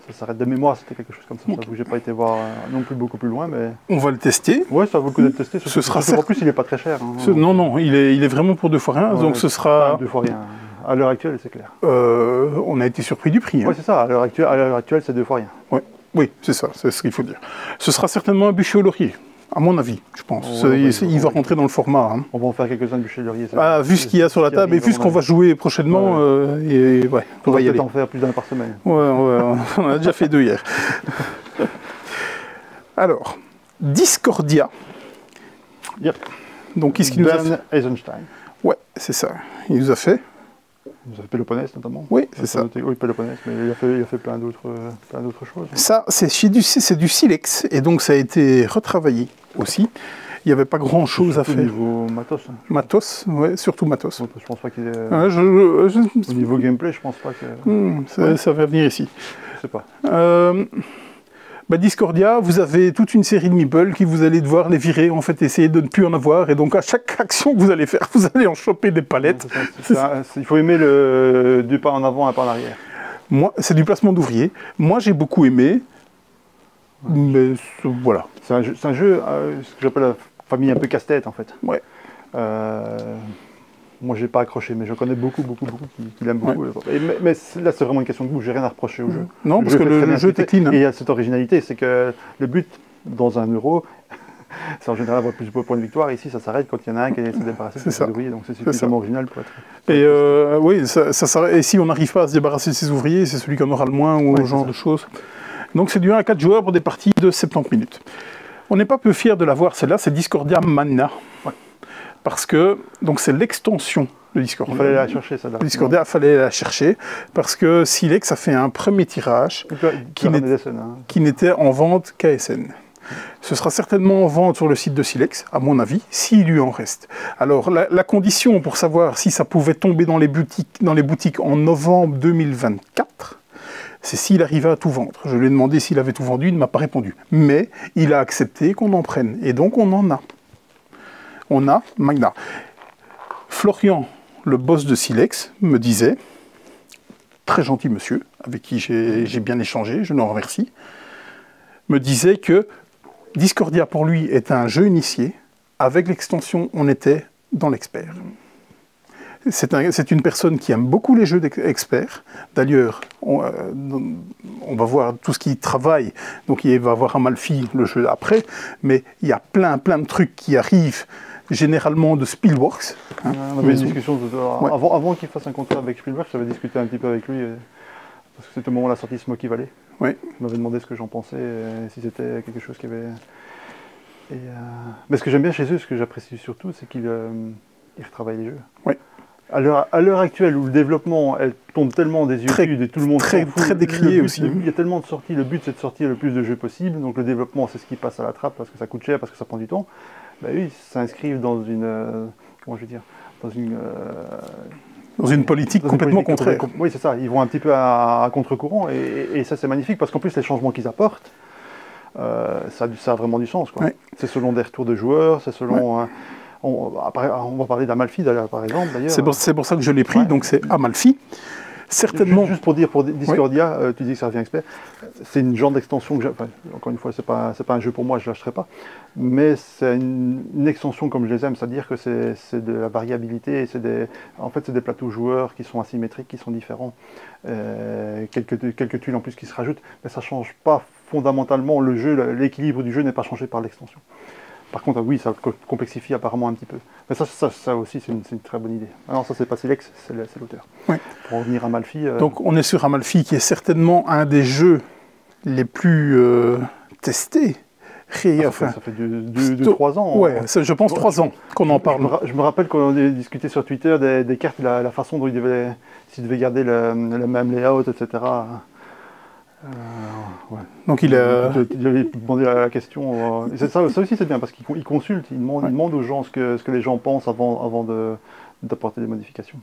ça s'arrête de mémoire, c'était quelque chose comme ça. Okay. Je n'ai pas été voir non plus beaucoup plus loin. Mais... On va le tester. Oui, ça vaut le coup d'être testé. Ce sera en plus, il n'est pas très cher. Hein. Non, il est vraiment pour 2 fois rien, donc ce sera... 2 fois rien. À l'heure actuelle, c'est clair. On a été surpris du prix. Hein. Oui, c'est ça. À l'heure actuelle, c'est 2 fois rien. Ouais. Oui, c'est ça, c'est ce qu'il faut dire. Ce sera certainement un bûcher au laurier. À mon avis, je pense. Il va rentrer dans le format. Hein. On va en faire quelques-uns de bûcher de laurier. Vu ce qu'il y a sur la table et vu ce qu'on va jouer prochainement, on va y aller. En faire plus d'un par semaine. Ouais, on a déjà fait 2 hier. Alors, Discordia. Yep. Donc, qu'est-ce qu'il nous a fait? Eisenstein. Ouais, c'est ça. Il nous a fait. Il nous a fait Péloponnèse notamment. Oui, c'est ça. Oui, Péloponnèse, mais il a fait plein d'autres choses. Ça, c'est du silex, et donc ça a été retravaillé aussi. Il n'y avait pas grand-chose à faire. Au niveau matos. Hein. Matos, ouais, surtout matos. Ouais, je pense pas qu'il est... Au niveau gameplay, je pense pas que... Ça va venir ici. Je sais pas. Discordia, vous avez toute une série de meeples qui vous allez devoir les virer, en fait, essayer de ne plus en avoir. Et donc, à chaque action que vous allez faire, vous allez en choper des palettes. Il faut aimer le 2 pas en avant, 1 pas en arrière. Moi, c'est du placement d'ouvriers. Moi, j'ai beaucoup aimé. Ouais. Mais voilà. C'est un jeu ce que j'appelle la famille un peu casse-tête, en fait. Ouais. Moi, j'ai pas accroché, mais je connais beaucoup qui l'aiment beaucoup. Ouais. Mais là, c'est vraiment une question de goût. J'ai rien à reprocher au jeu. Non, parce que le jeu était clean. Et il y a cette originalité, c'est que le but dans un euro, c'est en général avoir plus de points de victoire. Ici, ça s'arrête quand il y en a un qui est débarrassé de ses ouvriers. Donc c'est suffisamment original pour être. Et oui, et si on n'arrive pas à se débarrasser de ses ouvriers, c'est celui qui en aura le moins ou ce genre de choses. Donc c'est du 1 à 4 joueurs pour des parties de 70 minutes. On n'est pas peu fiers de l'avoir, celle-là, c'est Discordia Manna. Ouais. Parce que c'est l'extension de Discordia. Il fallait la chercher, ça. Discordia, il fallait la chercher, parce que Silex a fait un premier tirage qui n'était en vente qu'à SN. Ce sera certainement en vente sur le site de Silex, à mon avis, s'il lui en reste. Alors, la condition pour savoir si ça pouvait tomber dans les boutiques en novembre 2024, c'est s'il arrivait à tout vendre. Je lui ai demandé s'il avait tout vendu, il ne m'a pas répondu. Mais il a accepté qu'on en prenne. Et donc, on en a. On a Magna. Florian, le boss de Silex, me disait, très gentil monsieur, avec qui j'ai bien échangé, je le remercie, me disait que Discordia pour lui est un jeu initié. Avec l'extension, on était dans l'expert. C'est une personne qui aime beaucoup les jeux d'experts. D'ailleurs, on va voir tout ce qui travaille. Donc il va avoir Amalfi, le jeu après. Mais il y a plein de trucs qui arrivent, généralement de Spielworks. Hein. On avait une discussion avant qu'il fasse un contrat avec Spielberg, j'avais discuté un petit peu avec lui, parce que c'était au moment où la sortie Smoky Valley. Oui. Il m'avait demandé ce que j'en pensais, si c'était quelque chose qui avait... Mais ce que j'aime bien chez eux, ce que j'apprécie surtout, c'est qu'ils retravaillent les jeux. Oui. À l'heure actuelle, où le développement tombe tellement des yeux et tout le monde très décrié aussi. Il y a tellement de sorties, le but c'est de sortir le plus de jeux possible, donc le développement c'est ce qui passe à la trappe parce que ça coûte cher, parce que ça prend du temps. Bah oui, ils s'inscrivent dans une... comment je veux dire, dans une politique complètement contraire. Oui, c'est ça. Ils vont un petit peu à contre-courant et ça, c'est magnifique parce qu'en plus, les changements qu'ils apportent, ça a vraiment du sens. Ouais. C'est selon des retours de joueurs, c'est selon... Ouais. On va parler d'Amalfi, par exemple. C'est pour ça que je l'ai pris, ouais. Donc c'est Amalfi. Certainement. Juste pour dire, pour Discordia, tu dis que ça revient expert, c'est une genre d'extension que encore une fois, c'est pas un jeu pour moi, je ne l'achèterai pas, mais c'est une extension comme je les aime, c'est-à-dire que c'est de la variabilité, en fait c'est des plateaux joueurs qui sont asymétriques, qui sont différents, quelques tuiles en plus qui se rajoutent, mais ça ne change pas fondamentalement le jeu, l'équilibre du jeu n'est pas changé par l'extension. Par contre, oui, ça complexifie apparemment un petit peu. Mais ça aussi, c'est une très bonne idée. Alors ça, c'est pas Silex, c'est l'auteur. Oui. Pour revenir à Amalfi... Donc, on est sur Amalfi, qui est certainement un des jeux les plus testés. Ça fait 2-3 ans. Oui, je pense 3 ans qu'on en parle. Je me rappelle qu'on a discuté sur Twitter des cartes, la façon dont s'il devait garder le même layout, etc. Ouais. Donc il avait demandé la question. Ça aussi c'est bien parce qu'il consulte, il demande aux gens ce que les gens pensent avant d'apporter des modifications.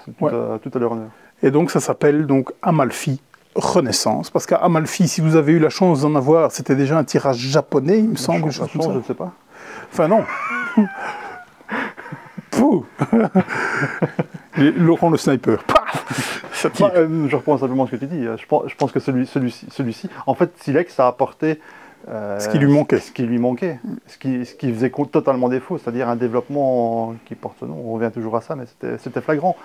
C'est tout à leur honneur. Et donc ça s'appelle donc Amalfi Renaissance, parce qu'à Amalfi, si vous avez eu la chance d'en avoir, c'était déjà un tirage japonais, il me semble. Je ne sais pas. Enfin non. Pouh. Laurent le sniper. Je reprends simplement ce que tu dis. Je pense que celui-ci, en fait, Silex a apporté ce qui lui manquait. Ce qui faisait totalement défaut, c'est-à-dire un développement qui porte ce nom. On revient toujours à ça, mais c'était flagrant.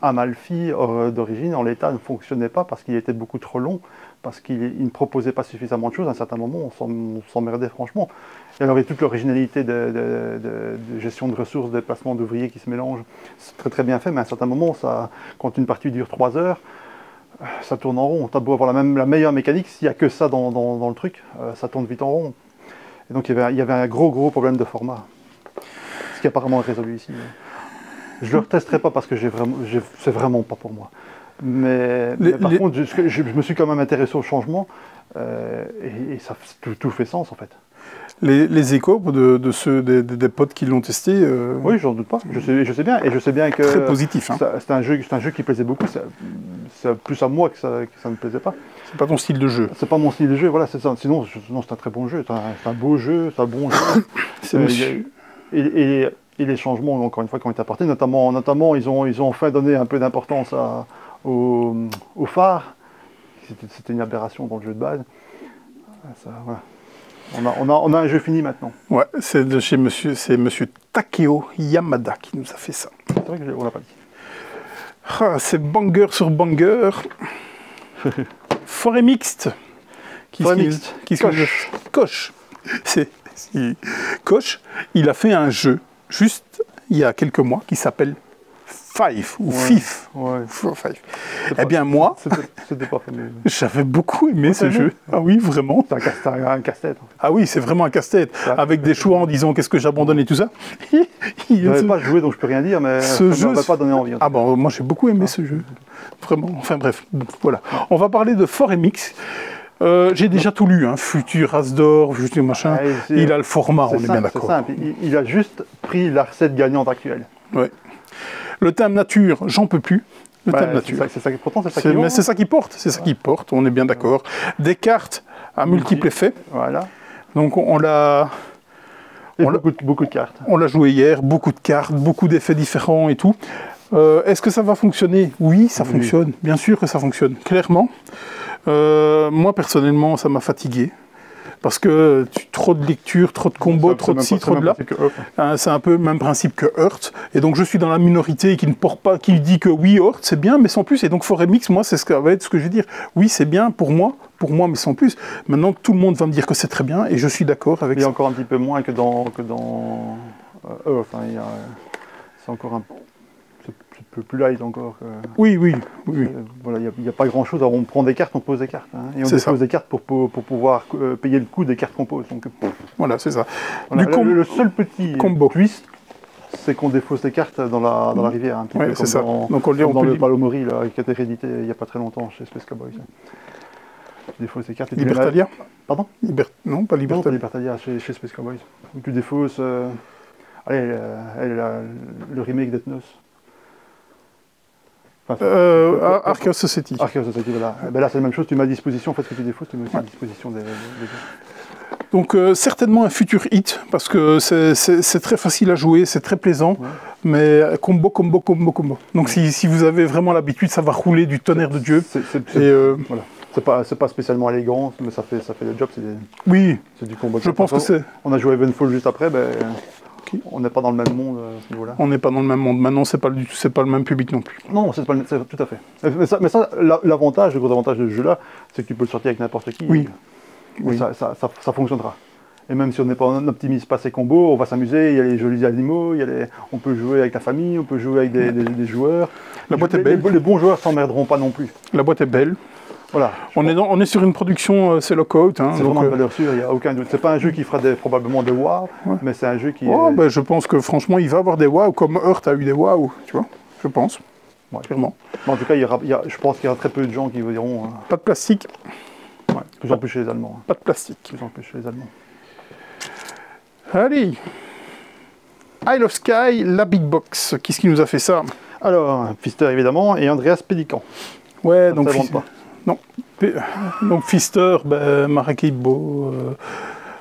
Amalfi, d'origine, en l'état, ne fonctionnait pas parce qu'il était beaucoup trop long, parce qu'il ne proposait pas suffisamment de choses. À un certain moment, on s'emmerdait franchement. Et alors, il y a toute l'originalité de gestion de ressources, de placement d'ouvriers qui se mélangent. C'est très bien fait, mais à un certain moment, quand une partie dure 3 heures, ça tourne en rond. Tu as beau avoir la meilleure mécanique, s'il n'y a que ça dans le truc, ça tourne vite en rond. Et donc, il y avait un gros problème de format, ce qui apparemment est résolu ici. Je ne le retesterai pas parce que c'est vraiment pas pour moi. Mais par contre, je me suis quand même intéressé au changement et ça, tout fait sens en fait. Les échos des potes qui l'ont testé. Oui, j'en doute pas. Je sais bien, et je sais bien que très positif. Hein. C'est un jeu qui plaisait beaucoup. C'est plus à moi que ça ne plaisait pas. C'est pas ton style de jeu. C'est pas mon style de jeu. Voilà, c'est ça. Sinon, c'est un très bon jeu. C'est un beau jeu, c'est un bon jeu. Et les changements, encore une fois, qui ont été apportés, notamment ils ont enfin donné un peu d'importance au phare. C'était une aberration dans le jeu de base. Ça, voilà. On a un jeu fini maintenant. Ouais, c'est monsieur Takeo Yamada qui nous a fait ça. C'est vrai qu'on l'a pas dit. Ah, c'est banger sur banger. Forêt mixte. Koch. Koch, il a fait un jeu juste il y a quelques mois qui s'appelle Five ou Fif. Ouais. Five. Eh bien moi, c'était pas fameux. J'avais beaucoup aimé ce jeu. Ah oui, vraiment. C'est un casse-tête. Ah oui, c'est vraiment un casse-tête. Avec des choix en disant qu'est-ce que j'abandonne et tout ça. Je n'avais pas joué donc je peux rien dire, mais ce ça ne m'a pas donné envie. Ah bon, moi j'ai beaucoup aimé ce jeu. Vraiment. Enfin bref, voilà. On va parler de Forêt Mix. J'ai déjà tout lu, hein. Futur Asdor, Futur machin. Il a le format, on est bien d'accord. C'est simple, il a juste pris la recette gagnante actuelle. Ouais. Le thème nature, j'en peux plus. Le thème nature. Pourtant, c'est ça qui Mais c'est ça qui porte, c'est ça qui porte, on est bien d'accord. Des cartes à multiples effets. Voilà. Donc on l'a... Beaucoup de cartes. On l'a joué hier, beaucoup de cartes, beaucoup d'effets différents et tout. Est-ce que ça va fonctionner? Oui, ça fonctionne. Bien sûr que ça fonctionne, clairement. Moi, personnellement, ça m'a fatigué. Parce que trop de lecture, trop de combos, trop de ci, trop de là. C'est un peu le même principe que Hearth. Et donc, je suis dans la minorité qui ne porte pas, qui dit que oui, Hearth, c'est bien, mais sans plus. Et donc, Forêt Mix, moi, c'est ce que va être ce que je vais dire. Oui, c'est bien pour moi, mais sans plus. Maintenant, tout le monde va me dire que c'est très bien, et je suis d'accord avec ça. Il y a encore un petit peu moins que dans Hearth. Hein, c'est encore un peu plus light encore. Oui. Voilà, il n'y a pas grand-chose. On prend des cartes, on pose des cartes. Hein, et on dépose des cartes pour pouvoir payer le coût des cartes qu'on pose. Donc, voilà, c'est ça. Voilà, le seul petit twist, c'est qu'on défausse les cartes dans la rivière. Un petit peu comme dans le Palomori là, qui a été réédité il n'y a pas très longtemps chez Space Cowboys. Tu défausses les cartes. Libertalia? Pardon? Non, pas Libertalia. Non, pas Libertalia chez Space Cowboys. Où tu défausses le remake d'Ethnos. Archaeos Society. Archaeos Society, voilà. Ben là, c'est la même chose, tu mets à disposition, en fait, ce que tu défausses, tu mets aussi à disposition des Donc, certainement un futur hit, parce que c'est très facile à jouer, c'est très plaisant, mais combo. Donc, si vous avez vraiment l'habitude, ça va rouler du tonnerre de Dieu. Voilà. C'est pas spécialement élégant, mais ça fait le job, c'est du combo. Je pense que c'est... On a joué Evenfall juste après, on n'est pas dans le même monde à ce niveau-là. On n'est pas dans le même monde. Maintenant, c'est pas le même public non plus. Non, c'est tout à fait. Mais ça, l'avantage, le gros avantage de ce jeu-là, c'est que tu peux le sortir avec n'importe qui. Oui. Ça fonctionnera. Et même si on n'optimise pas ses combos, on va s'amuser, il y a les jolis animaux, on peut jouer avec la famille, on peut jouer avec des joueurs. La boîte est belle. Les bons joueurs s'emmerderont pas non plus. La boîte est belle. Voilà. On est sur une production, c'est Lockout. Hein, c'est vraiment une valeur sûre, il n'y a aucun doute. C'est pas un jeu qui fera probablement des wow, mais c'est un jeu qui... je pense que franchement, il va avoir des wow, comme Hearth a eu des wow, tu vois, je pense, clairement. Mais en tout cas, je pense qu'il y aura très peu de gens qui vous diront... Pas de plastique. De plus en plus chez les Allemands. Pas de plastique. De plus en plus chez les Allemands. Allez. Isle of Skye, la Big Box. Qu'est-ce qui nous a fait ça? Alors, Pfister évidemment, et Andreas Pélican. Ouais, donc... Non. Donc Pfister, Maracaibo,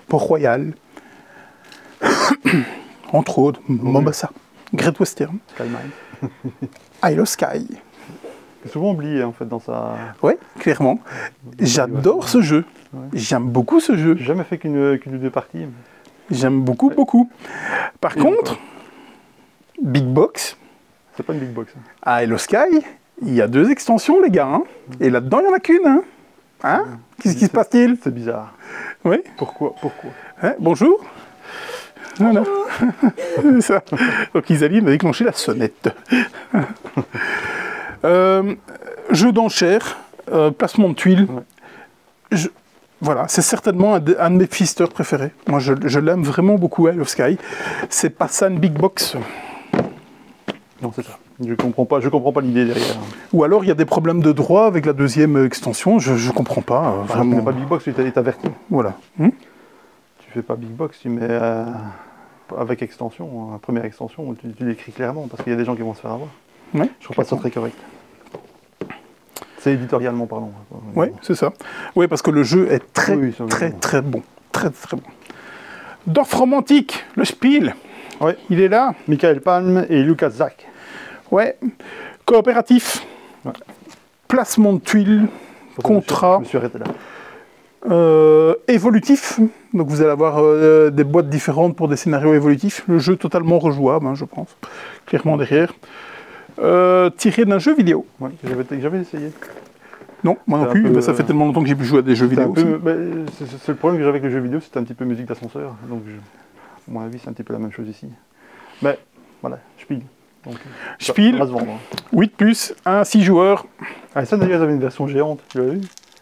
Port-Royal, entre autres, Mombasa, Great Western, Skymine. Isle of Skye. C'est souvent oublié en fait dans sa... Ouais, clairement. J'adore ce jeu. Ouais. J'aime beaucoup ce jeu. J'ai jamais fait qu'une ou deux parties. J'aime beaucoup. Par contre, Big Box. C'est pas une Big Box. À Isle of Skye, il y a 2 extensions, les gars. Hein. Et là-dedans, il n'y en a qu'une. Hein, qu'est-ce qui se passe-t-il? C'est bizarre. Oui. Pourquoi hein, bonjour. Voilà. Ça. Donc Isalie m'a déclenché la sonnette. Jeu d'enchères, placement de tuiles. Ouais. Voilà, c'est certainement un de mes Pfister préférés. Moi, je l'aime vraiment beaucoup, Isle of Skye. C'est pas ça une Big Box. Non, c'est ça. Je comprends pas l'idée derrière. Ou alors il y a des problèmes de droit avec la 2e extension, je comprends pas. Vraiment. Tu fais pas Big Box, tu t'es averti. Voilà. Tu fais pas Big Box, tu mets avec extension, première extension, tu l'écris clairement, parce qu'il y a des gens qui vont se faire avoir. Ouais, je trouve pas ça très correct. C'est éditorialement parlant. Oui, c'est ça. Oui, parce que le jeu est très bon. Très bon. Dorf romantique, le Spiel. Ouais. Il est là. Michael Palm et Lucas Zach. Ouais. Coopératif. Ouais. Placement de tuiles. Contrat. Je me suis arrêté là. Évolutif. Donc vous allez avoir des boîtes différentes pour des scénarios évolutifs. Le jeu totalement rejouable, hein, je pense. Clairement derrière. Tiré d'un jeu vidéo. Ouais, j'avais essayé. Non, moi non plus, ça fait tellement longtemps que j'ai pu jouer à des jeux vidéo. C'est le problème que j'avais avec le jeu vidéo, c'était un petit peu musique d'ascenseur. Donc, à mon avis, c'est un petit peu la même chose ici. Mais voilà, Spiel. Donc, Spiel, ça va se vendre, hein. 8+, 1, 6 joueurs. Ah, ça d'ailleurs, ils avaient une version géante, tu l'as vu?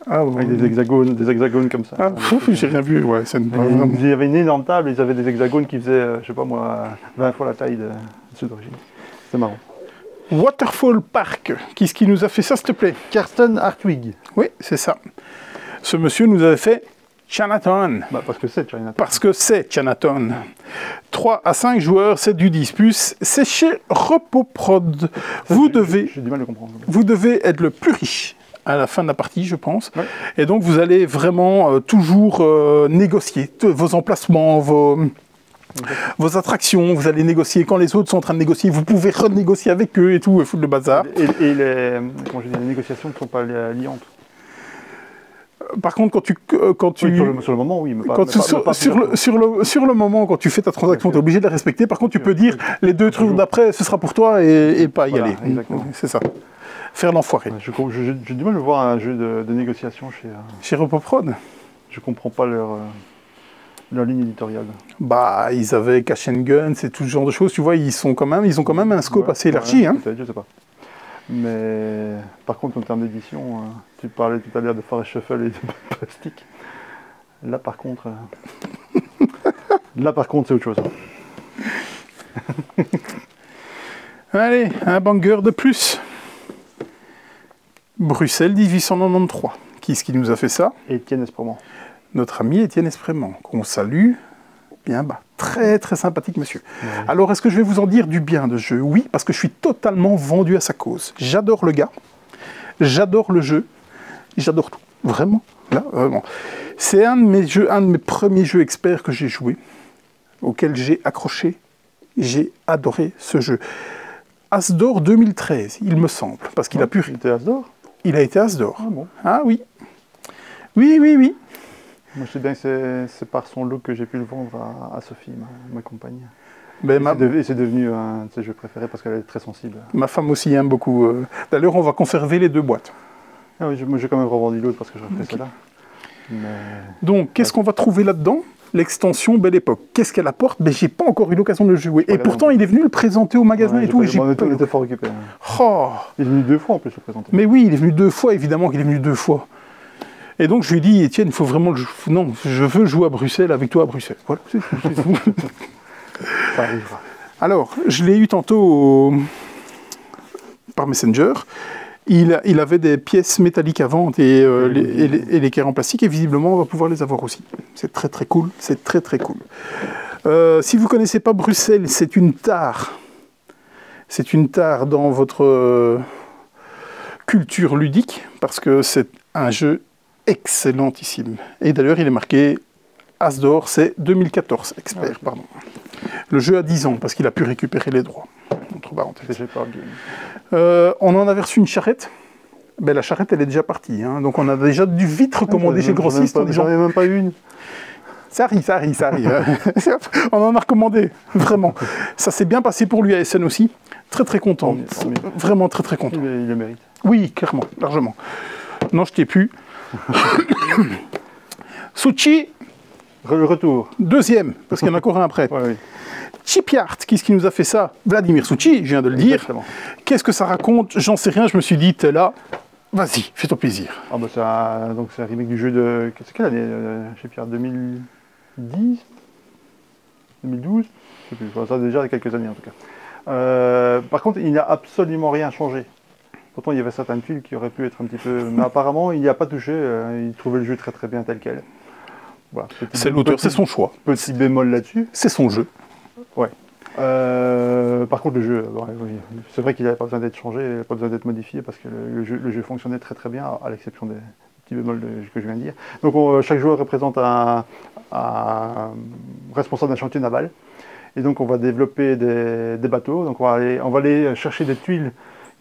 Ah, ouais. Avec des hexagones comme ça. Ah, j'ai rien vu, ouais. Il y avait une énorme table, ils avaient des hexagones qui faisaient, je sais pas moi, 20 fois la taille de ceux d'origine. C'est marrant. Waterfall Park, qu'est-ce qui nous a fait ça, s'il te plaît? Karsten Hartwig. Oui, c'est ça. Ce monsieur nous avait fait Chinatown. Bah, parce que c'est Chinatown. Parce que c'est Chinatown. 3 à 5 joueurs, c'est du 10+. C'est chez Repoprod. J'ai du mal à le comprendre. Vous devez être le plus riche à la fin de la partie, je pense. Ouais. Et donc, vous allez vraiment toujours négocier vos emplacements, vos attractions. Vous allez négocier. Quand les autres sont en train de négocier, vous pouvez renégocier avec eux et tout, et foutre le bazar. Et les négociations ne sont pas liantes. Par contre, quand tu Oui, sur le moment, oui. Mais sur le moment, quand tu fais ta transaction, tu es obligé de la respecter. Par contre, tu peux dire, les 2 trucs d'après, ce sera pour toi et pas y aller. Exactement. C'est ça. Faire l'enfoiré. J'ai du mal à voir un jeu de négociation Chez Repoprod. Je comprends pas leur ligne éditoriale. Bah, ils avaient Cash and Gun, c'est tout ce genre de choses. Tu vois, ils ont quand même un scope assez élargi. Hein. Je sais pas. Mais par contre, en termes d'édition, tu parlais tout à l'heure de Forest Shuffle et de plastique. Là, par contre, c'est autre chose. Allez, un banger de plus. Bruxelles 1893. Qui est-ce qui nous a fait ça? Étienne Espremont. Notre ami Étienne Espremont, qu'on salue bien bas. Très très sympathique monsieur. Ouais. Alors, est-ce que je vais vous en dire du bien de ce jeu? Oui, parce que je suis totalement vendu à sa cause. J'adore le gars, j'adore le jeu, j'adore tout. Vraiment, là, vraiment. C'est un de mes premiers jeux experts que j'ai joué, auquel j'ai accroché. J'ai adoré ce jeu. As d'or 2013, il me semble, parce qu'il a pu... Il était As d'or? Il a été As d'or. Ah bon? Ah oui. Oui. Moi, je sais bien que c'est par son look que j'ai pu le vendre à Sophie, ma compagne. Et c'est devenu un de ses jeux préférés parce qu'elle est très sensible. Ma femme aussi aime beaucoup. D'ailleurs, on va conserver les 2 boîtes. Ah oui, moi j'ai quand même revendu l'autre parce que j'ai refait celle-là. Mais... Donc, qu'est-ce qu'on va trouver là-dedans? L'extension Belle Époque. Qu'est-ce qu'elle apporte? Mais j'ai pas encore eu l'occasion de le jouer. Et pourtant, il est venu le présenter au magasin et tout. On était fort occupés. Oh. Il est venu 2 fois en plus le présenter. Mais oui, il est venu 2 fois, évidemment qu'il est venu 2 fois. Et donc, je lui ai dit, Étienne, il faut vraiment... Non, je veux jouer à Bruxelles avec toi à Bruxelles. Voilà, c'est tout. Ça arrivera. Alors, je l'ai eu tantôt par Messenger. Il avait des pièces métalliques à vendre et l'équerre en plastique, et visiblement, on va pouvoir les avoir aussi. C'est très très cool, c'est très très cool. Si vous ne connaissez pas Bruxelles, c'est une tare. C'est une tare dans votre culture ludique, parce que c'est un jeu excellentissime. Et d'ailleurs, il est marqué As d'or, c'est 2014, expert, pardon. Le jeu a 10 ans, parce qu'il a pu récupérer les droits. Entre parenthèses. On en avait reçu une charrette. Ben, la charrette, elle est déjà partie. Hein. Donc, on a déjà dû vite recommander chez le grossiste. J'en ai même pas une. Ça arrive. On en a recommandé, vraiment. Ça s'est bien passé pour lui à Essen aussi. Très, très content. Vraiment très, très content. Il le mérite. Oui, clairement, largement. Non, je t'ai plus. Suchi. Le retour. 2e, parce qu'il y en a encore un après. Oui. Chipyard, qui est-ce qui nous a fait ça? Vladimir Suchi, je viens de le dire. Exactement. Qu'est-ce que ça raconte? J'en sais rien, je me suis dit, t'es là, vas-y, fais-toi plaisir. Ah bah c'est un remake du jeu de... C'est quelle année Chipyard? 2010 2012 je sais plus. Enfin, ça déjà quelques années en tout cas. Par contre, il n'a absolument rien changé. Pourtant, il y avait certaines tuiles qui auraient pu être un petit peu... Mais apparemment, il n'y a pas touché. Il trouvait le jeu très très bien tel quel. Voilà, c'est l'auteur, c'est son choix. Petit bémol là-dessus. C'est son jeu. Ouais. Par contre, le jeu, oui, c'est vrai qu'il n'avait pas besoin d'être changé, il n'avait pas besoin d'être modifié parce que le jeu fonctionnait très très bien, à l'exception des petits bémols que je viens de dire. Donc chaque joueur représente un responsable d'un chantier naval. Et donc on va développer des bateaux. Donc on va aller chercher des tuiles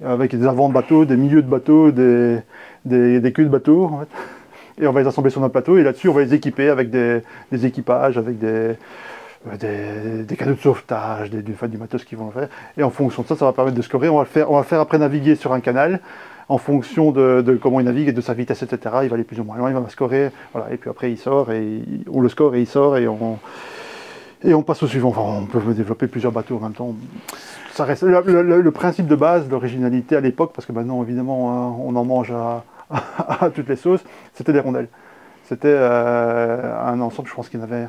avec des avants de bateaux, des milieux de bateaux, des queues de bateaux. En fait. Et on va les assembler sur notre plateau et là-dessus on va les équiper avec des équipages, avec des canaux de sauvetage, du matos qui vont le faire. Et en fonction de ça, ça va permettre de scorer. On va le faire après naviguer sur un canal. En fonction de comment il navigue et de sa vitesse, etc. Il va aller plus ou moins loin, il va scorer. Voilà. Et puis après, il sort, et on le score et il sort, et on passe au suivant. Enfin, on peut développer plusieurs bateaux en même temps. Ça reste le principe de base, l'originalité à l'époque, parce que maintenant, évidemment, on en mange à toutes les sauces, c'était des rondelles. C'était un ensemble, je pense qu'il y en avait...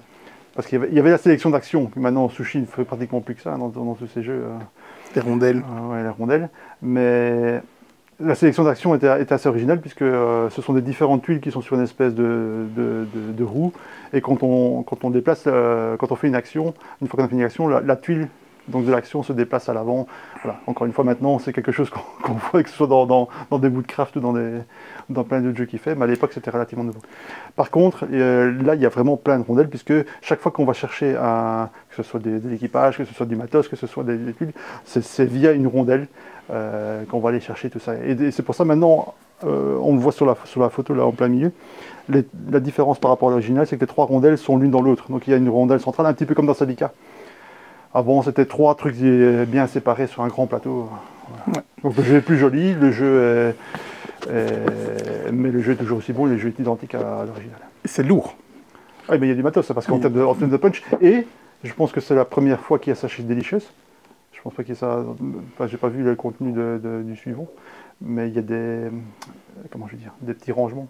Parce qu'il y avait la sélection d'actions. Maintenant, Sushi ne fait pratiquement plus que ça dans tous ces jeux. Les rondelles. Ouais, les rondelles. Mais La sélection d'action était assez originale puisque ce sont des différentes tuiles qui sont sur une espèce de roue et quand on déplace, quand on fait une action, une fois qu'on a fait une action, la tuile donc de l'action se déplace à l'avant. Voilà. Encore une fois maintenant c'est quelque chose qu'on voit que ce soit dans des Woodcraft ou dans plein d'autres jeux qu'il fait, mais à l'époque c'était relativement nouveau. Par contre là il y a vraiment plein de rondelles puisque chaque fois qu'on va chercher que ce soit de l'équipage, que ce soit du matos, que ce soit des tuiles, c'est via une rondelle qu'on va aller chercher tout ça. Et c'est pour ça maintenant, on le voit sur la photo là en plein milieu, la différence par rapport à l'original, c'est que les 3 rondelles sont l'une dans l'autre. Donc il y a une rondelle centrale, un petit peu comme dans Sadika. Avant c'était 3 trucs bien séparés sur un grand plateau. Voilà. Ouais. Donc le jeu est plus joli, mais le jeu est toujours aussi bon, le jeu est identique à l'original. C'est lourd. Ah, mais il y a du matos, parce qu'en termes de punch, et je pense que c'est la première fois qu'il y a ça chez Delicious. Je pense pas qu'il y ait ça. Enfin, j'ai pas vu le contenu du suivant, mais il y a des petits rangements.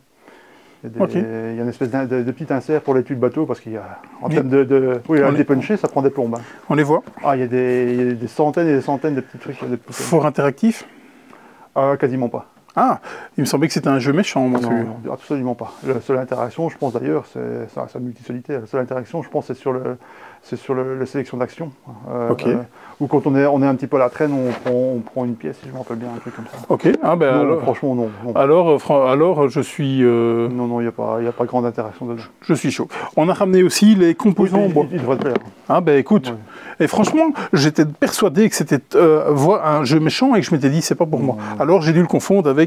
Il y a une espèce de petit insert pour les tuiles bateau parce qu'il y a en termes de dépuncher, ça prend des plombes. Hein. On les voit. Ah, il y a des centaines et des centaines de petits trucs. Fort interactif. Quasiment pas. Ah, il me semblait que c'était un jeu méchant, moi, celui-là. Non, absolument pas. La seule interaction, je pense d'ailleurs, c'est multisolitaire. La seule interaction, je pense, c'est sur la sélection d'action. Ou quand on est un petit peu à la traîne, on prend une pièce, si je me rappelle bien, un truc comme ça. Ok, ah ben non, alors... Franchement, non. Alors, je suis... Non, il n'y a pas grande interaction dedans. Je suis chaud. On a ramené aussi les composants en bois. Il devrait te plaire. Ah ben écoute, ouais. Et franchement, j'étais persuadé que c'était un jeu méchant et que je m'étais dit, c'est pas pour moi. Alors j'ai dû le confondre avec...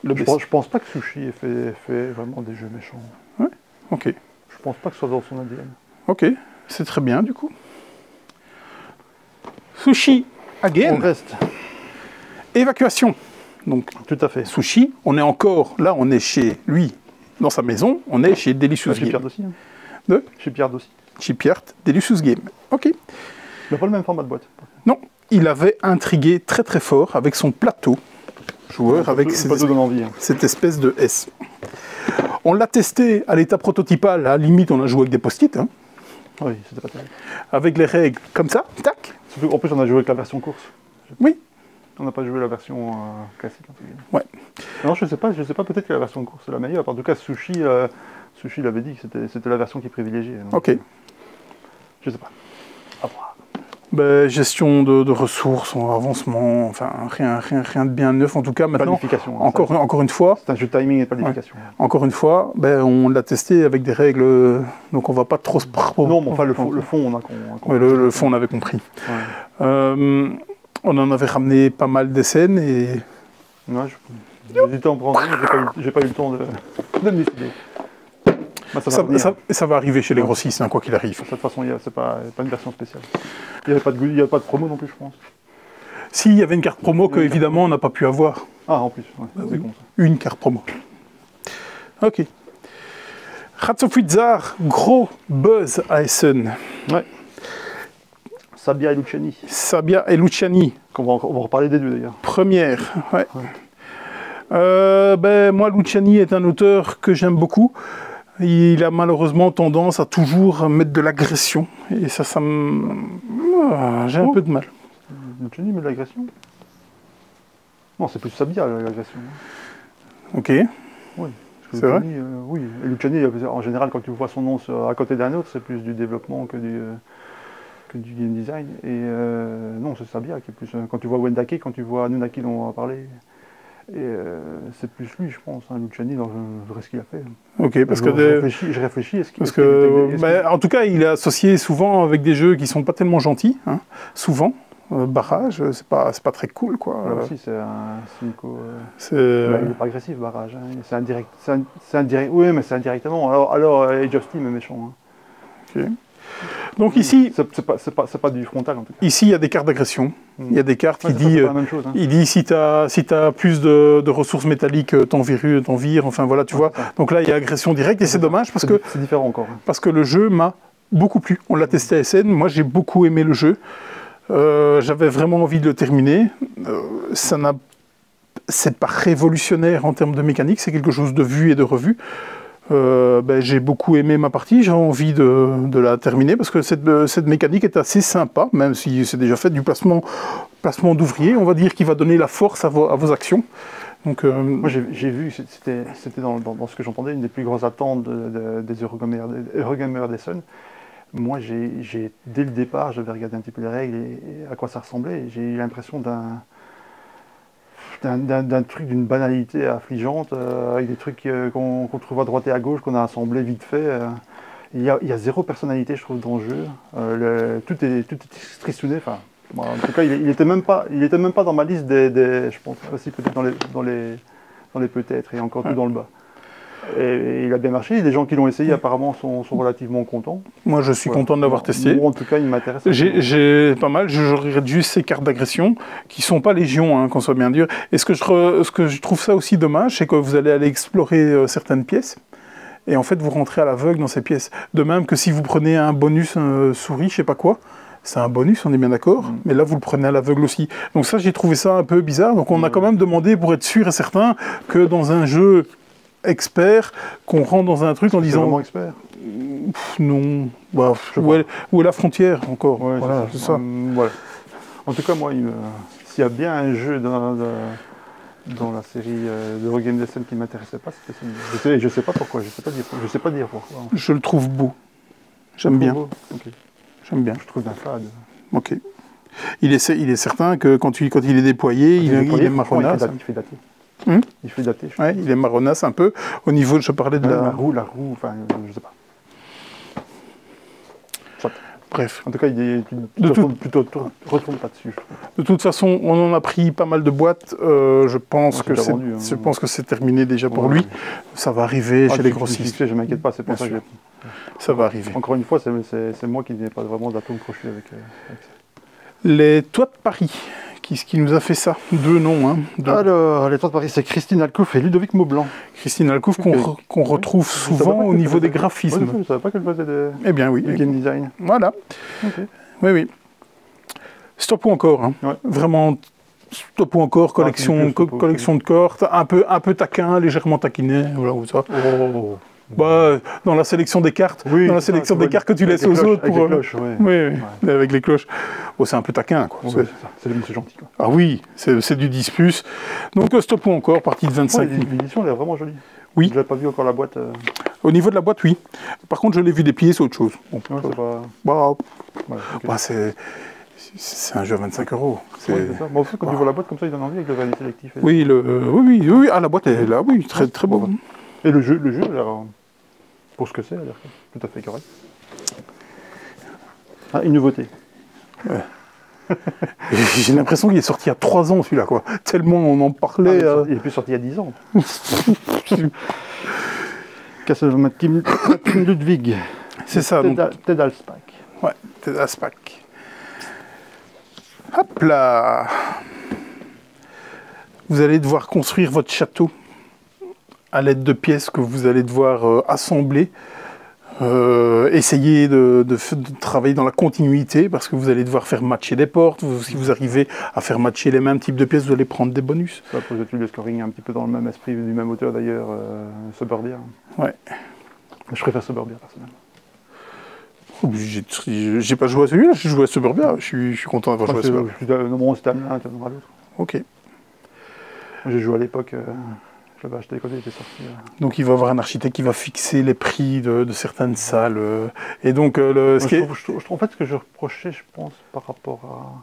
Je pense pas que Sushi ait fait vraiment des jeux méchants. Ouais, ok. Je pense pas que ce soit dans son ADN. Ok, c'est très bien du coup. Sushi, again. On reste. Évacuation. Donc, tout à fait. Sushi, on est encore, là on est chez lui, dans sa maison, on est chez Delicious Game. Chez Pierre Dossi. Hein. Chez Pierre Dossi. Chez Pierre, Delicious Game. Ok. Il n'a pas le même format de boîte. Non, il avait intrigué très très fort avec son plateau. Joueur avec cette espèce de S. On l'a testé à l'état prototypal, à la limite on a joué avec des post-it. Hein. Oui, c'était pas terrible. Avec les règles comme ça, tac. Surtout, en plus on a joué avec la version course. Oui. On n'a pas joué la version classique. Ouais. Non, je sais pas peut-être que la version course est la meilleure. En tout cas, Sushi l'avait dit que c'était la version qui privilégiait. Donc, ok. Je sais pas. À voir. Ben, gestion de ressources, avancement, enfin rien de bien neuf en tout cas maintenant. Encore une fois. C'est un jeu de timing et de planification. Ouais. Encore une fois, ben, on l'a testé avec des règles, donc on va pas trop se... Non, mais enfin le fond on a compris. Ouais, le fond on avait compris. Ouais. On en avait ramené pas mal des scènes et... Ouais, j'ai hésité à en prendre une, j'ai pas eu le temps de me décider. Bah, ça va arriver chez les grossistes, hein, quoi qu'il arrive. De toute façon, c'est pas une version spéciale. Il n'y avait pas de promo non plus, je pense. Si, il y avait une carte promo que, évidemment, on n'a pas pu avoir. Ah, en plus, ouais, c'est con ça. Une carte promo. Ok. Ratzofuizar, gros buzz à Essen. Ouais. Sabia et Luciani. Sabia et Luciani. On va reparler des deux d'ailleurs. Première, ouais. Ben, moi, Luciani est un auteur que j'aime beaucoup. Il a malheureusement tendance à toujours mettre de l'agression. Et ça me... j'ai un peu de mal. Luciani met de l'agression? Non, c'est plus Sabia l'agression. Ok. Oui. C'est vrai. Oui. Et Luciani, en général, quand tu vois son nom à côté d'un autre, c'est plus du développement que du game design. Et non, c'est Sabia qui est plus... Quand tu vois Wendake, quand tu vois Anunnaki dont on va parler... Et c'est plus lui, je pense, hein, Luciani, dans ce qu'il a fait. Ok, parce que... Je réfléchis, en tout cas, il est associé souvent avec des jeux qui sont pas tellement gentils, hein, souvent. Barrage, c'est pas très cool, quoi. Là aussi, c'est un Simco... il n'est pas agressif, Barrage. Hein. C'est indirect. Oui, mais c'est indirectement. Alors Age of Steam est méchant. Hein. Ok. Donc ici... C'est pas du frontal, en tout cas. Ici, il y a des cartes d'agression. Il y a des cartes qui disent... Hein. Il dit, si tu as plus de ressources métalliques, t'en vire, enfin voilà, tu vois. Donc là, il y a agression directe, et c'est dommage, parce que... C'est différent encore. Parce que le jeu m'a beaucoup plu. On l'a testé à SN, moi j'ai beaucoup aimé le jeu. J'avais vraiment envie de le terminer. C'est pas révolutionnaire en termes de mécanique, c'est quelque chose de vu et de revu. J'ai beaucoup aimé ma partie, j'ai envie de la terminer parce que cette mécanique est assez sympa, même si c'est déjà fait du placement d'ouvriers, on va dire, qui va donner la force à vos actions. Donc, moi j'ai vu, c'était dans ce que j'entendais, une des plus grosses attentes des Eurogamer d'Essen. Moi dès le départ, j'avais regardé un petit peu les règles et à quoi ça ressemblait, et j'ai eu l'impression d'un truc d'une banalité affligeante, avec des trucs qu'on trouve à droite et à gauche, qu'on a assemblés vite fait. Il y a zéro personnalité, je trouve, dans le jeu. Tout est tristouné. Enfin, en tout cas, il était même pas dans ma liste je pense aussi peut-être dans les peut-être, et encore tout dans le bas. Et il a bien marché. Les gens qui l'ont essayé apparemment sont relativement contents. Moi, je suis content de l'avoir testé. Moi, en tout cas, il m'intéresse. J'ai pas mal. Je regrette juste ces cartes d'agression qui sont pas légion, hein, qu'on soit bien dur. Et ce que je trouve ça aussi dommage, c'est que vous allez aller explorer certaines pièces. Et en fait, vous rentrez à l'aveugle dans ces pièces. De même que si vous prenez un bonus souris, je sais pas quoi, c'est un bonus, on est bien d'accord, mais là, vous le prenez à l'aveugle aussi. Donc ça, j'ai trouvé ça un peu bizarre. Donc on a quand même demandé, pour être sûr et certain, que dans un jeu expert, qu'on rentre dans un truc en disant... Vraiment expert non. Bah, où est la frontière, encore? Ouais, voilà, c'est ça. Voilà. En tout cas, moi, s'il y a bien un jeu dans la série de Eurogame d'Essen qui ne m'intéressait pas, c'était celui-là. Je ne sais pas pourquoi, je ne sais pas dire pourquoi. Je le trouve beau. J'aime bien. Okay. J'aime bien. Je trouve d'un fade. Ok. Il est certain que quand il est déployé, il est marronasse. Il fait dater. Il fait dater. Ouais, il est marronasse un peu. Au niveau, je parlais de la roue, enfin, je ne sais pas. Bref. En tout cas, retourne pas dessus. De toute façon, on en a pris pas mal de boîtes. Je pense que c'est terminé déjà pour lui. Ça va arriver chez les grossistes. Je ne m'inquiète pas, c'est pour ça que ça va arriver. Encore une fois, c'est moi qui n'ai pas vraiment d'atome crochu avec ça. Les Toits de Paris. Qui nous a fait ça? Deux noms. Hein, Alors, les Toits de Paris, c'est Christine Alcouf et Ludovic Maublanc. Christine Alcouf qu'on retrouve souvent au niveau des graphismes. Je ne savais pas qu'elle faisait du game design. Voilà. Okay. Oui. Stop ou encore. Hein. Ouais. Vraiment, stop ou encore, collection de cartes, un peu taquin, légèrement taquinet. Voilà, ou ça. Oh. Dans la sélection des cartes, que tu laisses aux autres. Avec les cloches, oui, avec les cloches. Oh, c'est un peu taquin, quoi. C'est gentil, quoi. Ah oui, c'est du 10+. Donc, stop ou encore, partie de 25. L'édition, elle est vraiment jolie. Oui. Je n'ai pas vu encore la boîte. Au niveau de la boîte, oui. Par contre, je l'ai vu déplier, c'est autre chose. Bon, c'est un jeu à 25 €. C'est ça. Moi aussi, quand tu vois la boîte comme ça, il donne envie avec le vernis sélectif. Oui, la boîte est là, oui, très très beau. Et le jeu, pour ce que c'est, a l'air tout à fait correct. Ah, une nouveauté. Ouais. J'ai l'impression qu'il est sorti il y a 3 ans, celui-là, quoi. Tellement on en parlait. Il est plus sorti il y a 10 ans. Castlevania Ludwig. C'est ça. Ted Alspach. Ouais, Ted Alspach. Hop là. Vous allez devoir construire votre château à l'aide de pièces que vous allez devoir assembler. Essayez de travailler dans la continuité parce que vous allez devoir faire matcher des portes. Si vous arrivez à faire matcher les mêmes types de pièces, vous allez prendre des bonus. Ça pose le scoring un petit peu dans le même esprit, du même auteur d'ailleurs, Suburbia. Ouais. Je préfère Suburbia personnellement. J'ai pas joué à celui-là, j'ai joué à Suburbia. Je suis content d'avoir joué à Suburbia. Non, c'était un, tu en auras d'autres. Ok. J'ai joué à l'époque. Je l'avais acheté quand il était sorti. Donc il va y avoir un architecte qui va fixer les prix de certaines salles. Et donc je trouve en fait ce que je reprochais, je pense, par rapport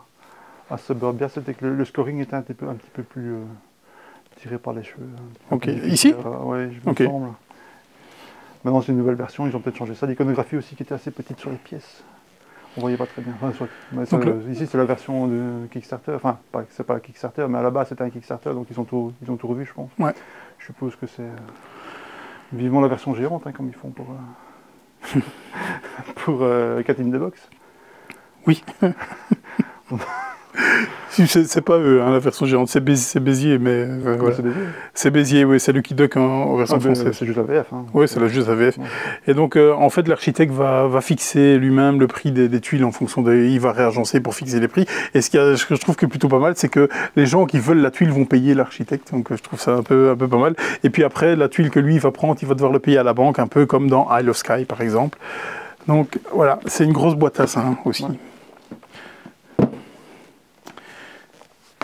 à Suburbia, c'était que le scoring était un petit peu plus tiré par les cheveux. Ok. Ici oui, je me semble. Maintenant c'est une nouvelle version, ils ont peut-être changé ça. L'iconographie aussi qui était assez petite sur les pièces. On voyait pas très bien. Ici c'est la version de Kickstarter. Enfin, c'est pas la Kickstarter, mais à la base c'était un Kickstarter, donc ils ont tout revu, je pense. Ouais. Je suppose que c'est vivement la version géante, hein, comme ils font pour Cat in the Box. Oui. C'est pas eux, hein, la version géante, c'est Béziers, mais voilà. C'est Béziers. C'est Béziers, oui, c'est Lucky Duck en version française. C'est juste la VF. Hein. Oui, c'est juste la VF. Ouais. Et donc, en fait, l'architecte va fixer lui-même le prix des tuiles en fonction de... Il va réagencer pour fixer les prix. Et ce que je trouve que plutôt pas mal, c'est que les gens qui veulent la tuile vont payer l'architecte. Donc, je trouve ça un peu pas mal. Et puis après, la tuile que lui va prendre, il va devoir le payer à la banque, un peu comme dans Isle of Skye, par exemple. Donc, voilà, c'est une grosse boîtasse hein, aussi. Ouais.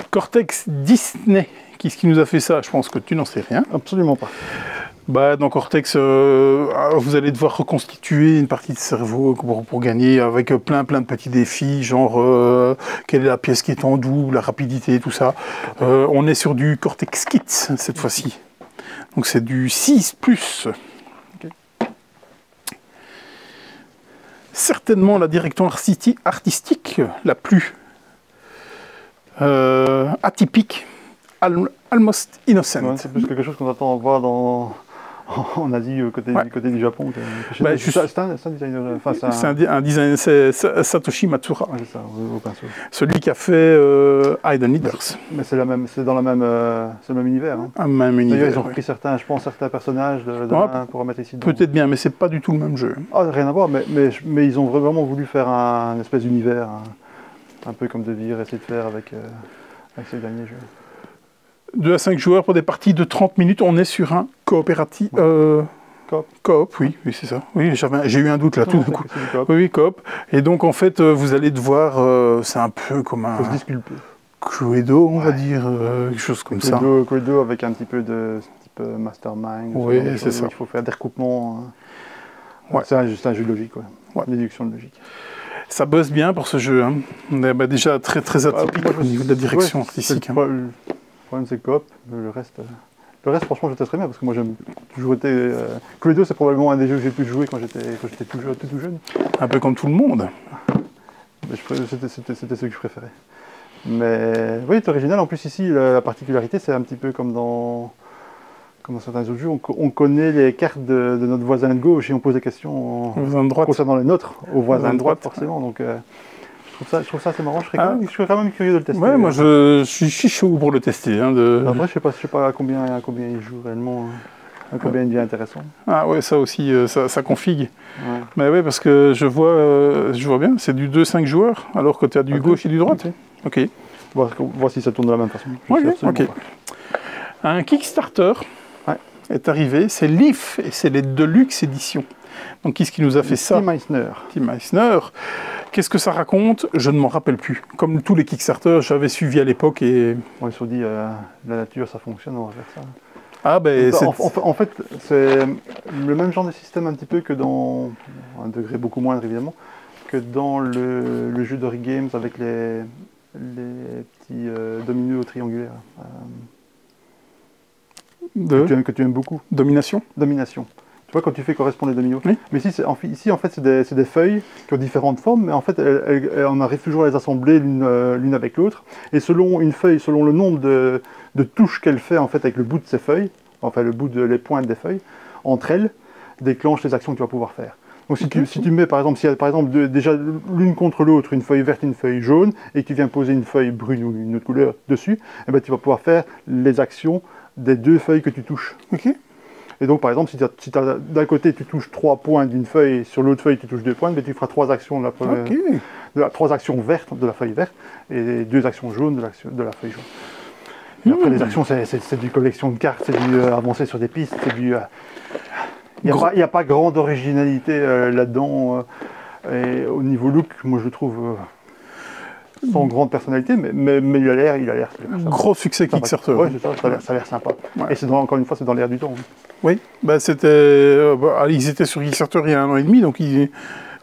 Cortex Disney, qu'est-ce qui nous a fait ça? Je pense que tu n'en sais rien. Absolument pas. Bah, dans Cortex, vous allez devoir reconstituer une partie de cerveau pour gagner avec plein de petits défis, genre quelle est la pièce qui est en double, la rapidité, tout ça. On est sur du Cortex Kit cette fois-ci. Donc c'est du 6+. Okay. Certainement la direction artistique la plus atypique, almost innocent. Ouais, c'est plus quelque chose qu'on attend voir en Asie, côté du Japon. Bah, c'est un designer. Enfin, c'est un designer, c'est Satoshi Matsura. Ouais, c'est ça, au pinceau. Celui qui a fait Hidden Leaders. Mais c'est dans le même univers. Hein. Un même univers. D'ailleurs, ils ont repris certains personnages pour remettre ici. Peut-être bien, mais c'est pas du tout le même jeu. Ah, rien à voir, mais ils ont vraiment voulu faire un espèce d'univers, un peu comme De Vire essayer de faire avec ces derniers jeux. 2 à 5 joueurs pour des parties de 30 minutes. On est sur un coopératif. Coop, oui, c'est ça. Oui, j'ai eu un doute là tout d'un coup. Oui, coop. Et donc en fait, vous allez devoir, c'est un peu comme un. Faut se disculper. Cluedo, on va dire, quelque chose comme ça. Cluedo avec un petit peu de type Mastermind. Oui, c'est ça. Il faut faire des recoupements. Ouais. C'est juste un jeu de logique, quoi. Ouais. Déduction de logique. Ça bosse bien pour ce jeu. Hein. On est déjà très atypique au niveau de la direction artistique. Hein. Le problème, c'est Coop. Le reste, franchement, je testerais bien parce que moi, j'aime toujours été. Cluedo, c'est probablement un des jeux que j'ai pu jouer quand j'étais tout jeune. Un peu comme tout le monde. C'était celui que je préférais. Mais oui, c'est original. En plus, ici, la particularité, c'est un petit peu comme dans certains autres jeux. On connaît les cartes de notre voisin de gauche et on pose des questions concernant les nôtres au voisin de droite, forcément. Donc, je trouve ça assez marrant. Je serais quand même curieux de le tester. Ouais, moi, je suis chaud pour le tester. Hein, Après, je sais pas à combien il joue réellement. À combien il devient intéressant. Ah ouais, ça aussi, ça config. Ouais. Mais oui, parce que je vois bien, c'est du 2-5 joueurs, alors que tu as du gauche et du droite. Ok. Voir si ça tourne de la même façon. Ok. Un Kickstarter est arrivé, c'est Leaf, et c'est les Deluxe éditions. Donc, qui est-ce qui nous a fait ça? Tim Eisner. Qu'est-ce que ça raconte? Je ne m'en rappelle plus. Comme tous les Kickstarter, j'avais suivi à l'époque et... Ils se sont dit, la nature, ça fonctionne, on va faire ça. Ah ben, en fait, c'est le même genre de système un petit peu que dans, un degré beaucoup moindre évidemment, que dans le jeu d'Ori Games avec les petits dominos triangulaires. Que tu aimes beaucoup. Domination. Tu vois, quand tu fais correspondre les dominos. Oui. Mais ici, en fait, c'est des feuilles qui ont différentes formes, mais en fait, on arrive toujours à les assembler l'une avec l'autre. Et selon une feuille, selon le nombre de touches qu'elle fait, en fait, avec le bout de ses feuilles, enfin, le bout les pointes des feuilles, entre elles, déclenche les actions que tu vas pouvoir faire. Donc, si tu mets, par exemple, s'il y a, par exemple, déjà l'une contre l'autre, une feuille verte et une feuille jaune, et que tu viens poser une feuille brune ou une autre couleur dessus, eh ben, tu vas pouvoir faire les actions des deux feuilles que tu touches. Ok. Et donc, par exemple, si d'un côté tu touches 3 points d'une feuille, sur l'autre feuille tu touches 2 points, mais tu feras 3 actions de 3 actions vertes de la feuille verte et 2 actions jaunes de la feuille jaune. Et après, les actions, c'est du collection de cartes, c'est du avancer sur des pistes, c'est du. Il n'y a pas grande originalité là-dedans. Et au niveau look, moi je le trouve sans grande personnalité, mais il a l'air. Gros succès Kickstarter. Oui, c'est ça, ça a l'air sympa. Ouais. Et encore une fois, c'est dans l'air du temps. Oui, bah ils étaient sur Kickstarter il y a 1 an et demi, donc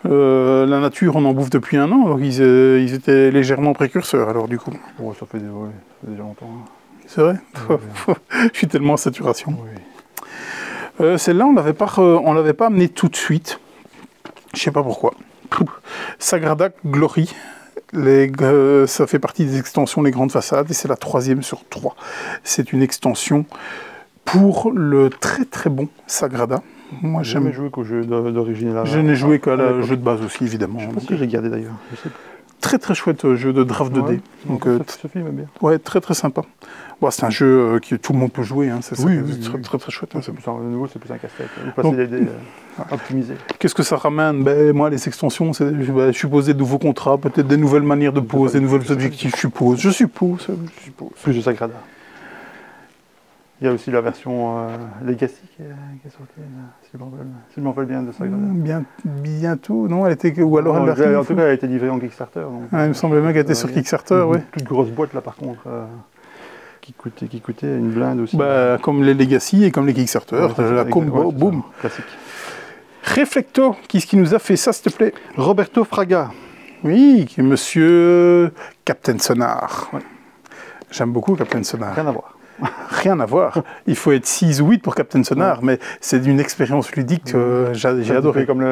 la nature on en bouffe depuis 1 an, donc ils étaient légèrement précurseurs alors du coup. Ouais, ça fait déjà longtemps. Hein. C'est vrai. Ouais. Je suis tellement en saturation. Oui. Celle-là, on l'avait pas amenée tout de suite. Je sais pas pourquoi. Sagrada Glory. Ça fait partie des extensions Les Grandes Façades et c'est la 3e sur 3. C'est une extension pour le très très bon Sagrada. Moi, j'ai jamais joué qu'au jeu d'origine. Je n'ai joué qu'à le jeu de base aussi, évidemment. Je ne sais pas si j'ai gardé d'ailleurs. Je sais pas. Très très chouette jeu de draft 2D. Ouais. Donc, Sophie m'aime bien. ouais, très très sympa. Bon, c'est un jeu que tout le monde peut jouer, hein, c'est ça, Oui, c'est oui. très très chouette. Hein, C'est plus un, de nouveau, c'est plus un casse-tête. Vous passez Donc- les dés optimisés. Qu'est-ce que ça ramène? Ben, moi, les extensions, je suppose des nouveaux contrats, peut-être des nouvelles manières de pose, des nouveaux objectifs, je suppose. Je suppose. Plus de Sagrada. Il y a aussi la version Legacy qui est sortie, si je m'en rappelle bien de Sagrada. Bientôt, non? Elle était, ou alors elle arrive. En tout cas, elle a été livrée en Kickstarter. Donc, Ah, il me semblait bien qu'elle était sur Kickstarter, oui. Une toute grosse boîte là par contre, qui coûtait une blinde aussi. Bah, comme les Legacy et comme les Kickstarter, Ouais, c'est ça, la combo, ouais, c'est boum. ça, classique. Reflecto, qui est-ce qui nous a fait ça, s'il te plaît? Roberto Fraga. Oui, qui est monsieur Captain Sonar. J'aime beaucoup Captain Sonar. Rien à voir. Rien à voir. Il faut être 6 ou 8 pour Captain Sonar, mais c'est une expérience ludique que j'ai adoré. Comme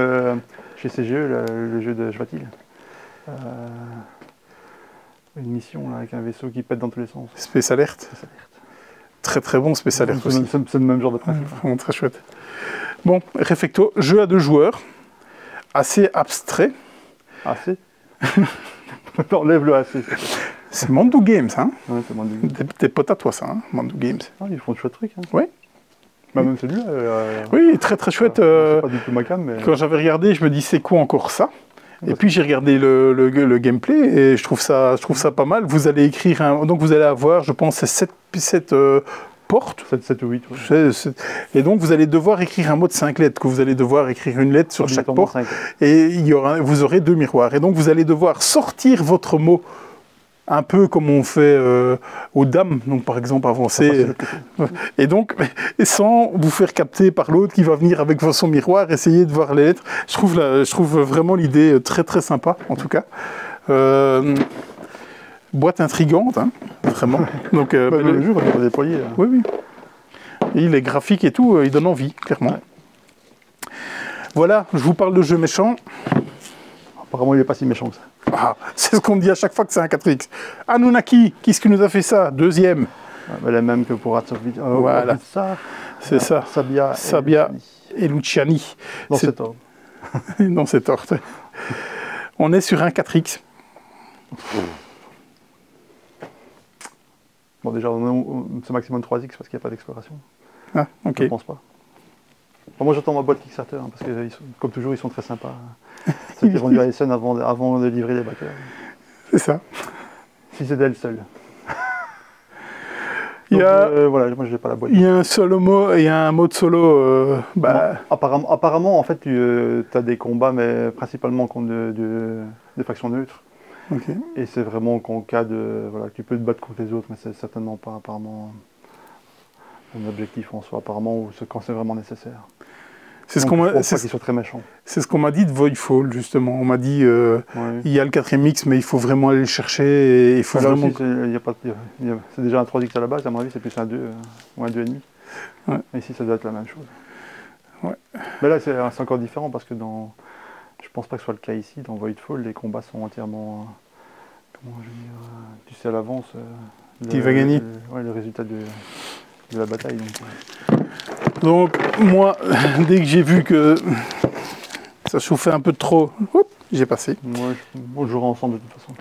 chez CGE, le jeu de Jvatil. Une mission là, avec un vaisseau qui pète dans tous les sens. Space Alert. Space Alert. Très très bon Space Alert aussi. C'est le même genre de principe. Vraiment très chouette. Bon, Reflecto, jeu à 2 joueurs, assez abstrait. AC. Enlève le AC. C'est Mandu Games, hein? Ouais, c'est moins de... Des potes à toi, ça, hein, Mandu Games. Ah, ils font de chouettes trucs. Hein. Ouais. Bah, même celui-là. Oui, très très chouette. C'est pas du tout ma cam, mais. Quand j'avais regardé, je me dis c'est quoi encore ça? Et puis j'ai regardé le gameplay et je trouve ça pas mal. Vous allez écrire donc vous allez avoir, je pense, 7 portes. 7 ou 8. Ouais. Et donc vous allez devoir écrire un mot de 5 lettres, que vous allez devoir écrire une lettre sur chaque porte. 5. Et vous aurez 2 miroirs. Et donc vous allez devoir sortir votre mot. Un peu comme on fait aux dames, donc par exemple avancer, et donc sans vous faire capter par l'autre qui va venir avec son miroir, essayer de voir les lettres. Je trouve vraiment l'idée très très sympa, en tout cas. Boîte intrigante, hein, vraiment. Donc, le jeu va être déployé. Oui, oui. Et les graphiques et tout, ils donnent envie, clairement. Ouais. Voilà, je vous parle de jeux méchants. Apparemment, il n'est pas si méchant que ça. Ah, c'est ce qu'on me dit à chaque fois que c'est un 4X. Anunnaki, qui est-ce qui nous a fait ça? Deuxième. La même que pour Rats of Video. Voilà. C'est ça. Sabia et Luciani. Dans cet ordre. Dans cet ordre. On est sur un 4X. Bon, déjà, c'est maximum 3X parce qu'il n'y a pas d'exploration. Ah, ok. Je ne pense pas. Bon, moi, j'attends ma boîte Kickstarter parce que, comme toujours, ils sont très sympas. C'était vendu à Essen avant de livrer les backers. C'est ça. Si c'est d'elle seule. Donc, voilà, moi, je n'ai pas la boîte. Il y a un mode solo. Apparemment, en fait, tu as des combats, mais principalement contre des factions neutres. Okay. Et c'est vraiment qu'en cas de... Voilà, tu peux te battre contre les autres, mais c'est certainement pas apparemment un objectif en soi, apparemment, ou quand c'est vraiment nécessaire. C'est ce qu'on m'a... qu'ils soient très méchants. C'est ce qu'on m'a dit de Voidfall, justement. On m'a dit, il y a le 4ème X, mais il faut vraiment aller le chercher. Et il faut vraiment... C'est déjà un 3X à la base, à mon avis, c'est plus un 2 ou un 2,5. Ouais. Et ici, ça doit être la même chose. Ouais. Mais là, c'est encore différent, parce que je pense pas que ce soit le cas ici. Dans Voidfall, les combats sont entièrement... comment je veux dire... tu sais à l'avance... qui va gagner. Le résultat de la bataille. Donc, moi, dès que j'ai vu que ça chauffait un peu trop, j'ai passé. On jouera ensemble de toute façon.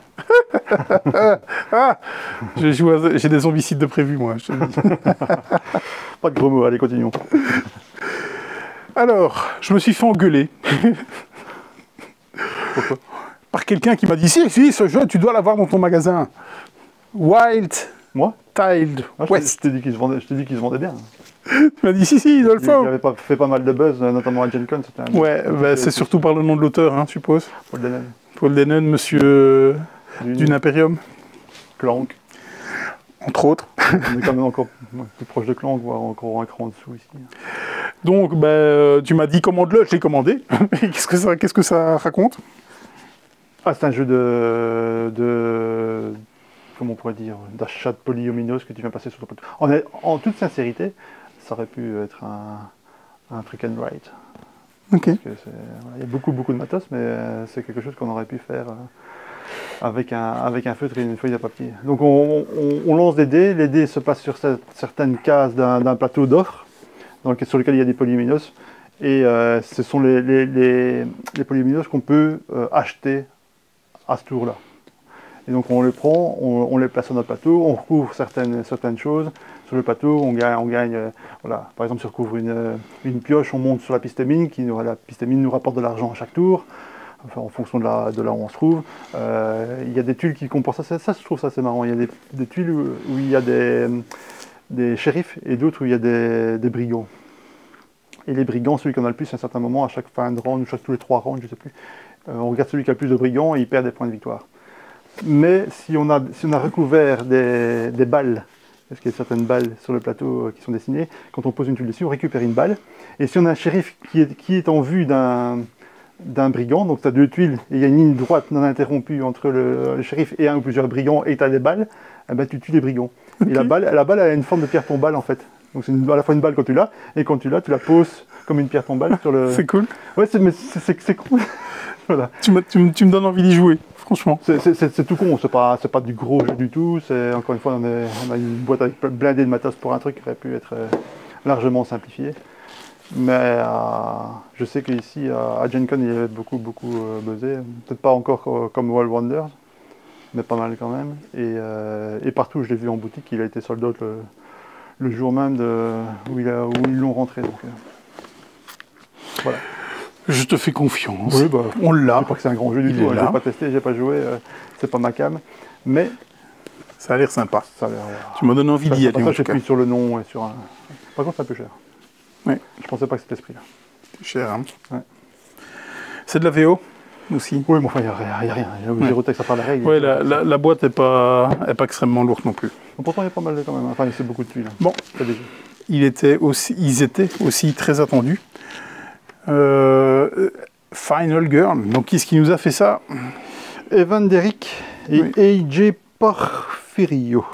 J'ai des zombicides de prévu, moi. Je te le dis. Pas de gros mots, allez, continuons. Alors, je me suis fait engueuler. Pourquoi? Par quelqu'un qui m'a dit, si, ce jeu, tu dois l'avoir dans ton magasin. Wild Moi Tiled West. Je t'ai dit qu'il se vendait bien. Tu m'as dit, si, il doit le faire. Il avait fait pas mal de buzz, notamment à Gen Con. Ouais, c'est surtout par le nom de l'auteur, hein, je suppose. Paul Dennen. Paul Dennen, monsieur Dune Imperium. Clank. Entre autres. On est quand même encore plus proche de Clank, voire encore un cran en dessous ici. Donc, tu m'as dit commande-le, je l'ai commandé. Qu'est-ce que ça raconte? C'est un jeu de comment on pourrait dire, d'achat de polyominoes que tu viens passer sur ton plateau. En toute sincérité, ça aurait pu être un trick and write. Ok. Parce que il y a beaucoup de matos, mais c'est quelque chose qu'on aurait pu faire avec un feutre et une feuille de papier. Donc on lance des dés, les dés se passent sur certaines cases d'un plateau d'offres sur lequel il y a des polyominoes, et ce sont les polyominoes qu'on peut acheter à ce tour-là. Et donc on les prend, on les place sur notre plateau, on recouvre certaines choses sur le plateau, on gagne voilà. Par exemple, si on recouvre une pioche, on monte sur la piste mine, la piste mine nous rapporte de l'argent à chaque tour, enfin, en fonction de là où on se trouve. Il y a des tuiles qui comportent ça, je trouve ça assez marrant. Il y a des tuiles où il y a des shérifs et d'autres où il y a des brigands. Et les brigands, celui qui en a le plus, à un certain moment, à chaque fin de round, tous les 3 rounds, je ne sais plus, on regarde celui qui a le plus de brigands et il perd des points de victoire. Mais si on a recouvert des balles, parce qu'il y a certaines balles sur le plateau qui sont dessinées, quand on pose une tuile dessus, on récupère une balle. Et si on a un shérif qui est en vue d'un brigand, donc tu as 2 tuiles, et il y a une ligne droite non interrompue entre le shérif et un ou plusieurs brigands, et tu as des balles, eh ben, tu tues les brigands. Okay. Et la balle, elle a une forme de pierre tombale en fait. Donc c'est à la fois une balle quand tu l'as, et quand tu l'as, tu la poses comme une pierre tombale sur le... C'est cool. Ouais, c'est cool. Voilà. Tu me donnes envie d'y jouer, franchement. C'est tout con, c'est pas du gros jeu du tout. Encore une fois, on a une boîte avec blindée de matos pour un truc qui aurait pu être largement simplifié. Mais je sais qu'ici, à Gen Con, il y avait beaucoup buzzé. Peut-être pas encore comme World Wonders, mais pas mal quand même. Et partout, je l'ai vu en boutique, il a été sold out le jour même où ils l'ont rentré. Donc, voilà. Je te fais confiance. Oui, bah, on l'a. Je crois que c'est un grand jeu du tout. Je n'ai pas testé, j'ai pas joué, c'est pas ma cam. Mais ça a l'air sympa. Ça a l'air, tu m'as donné envie d'y aller. J'ai pris sur le nom et sur un. Par contre, c'est un peu cher. Oui. Je pensais pas que c'était ce prix-là. C'est cher, hein. Ouais. C'est de la VO aussi. Oui, mais enfin, il n'y a rien. Il y a zéro texte à part la règle. Oui, la boîte n'est pas extrêmement lourde non plus. Pourtant, il y a pas mal quand même. Enfin, c'est beaucoup de tuiles. Bon. Ils étaient aussi très attendus. Final Girl, donc qui est-ce qui nous a fait ça? Evan Derrick et AJ Porfirio.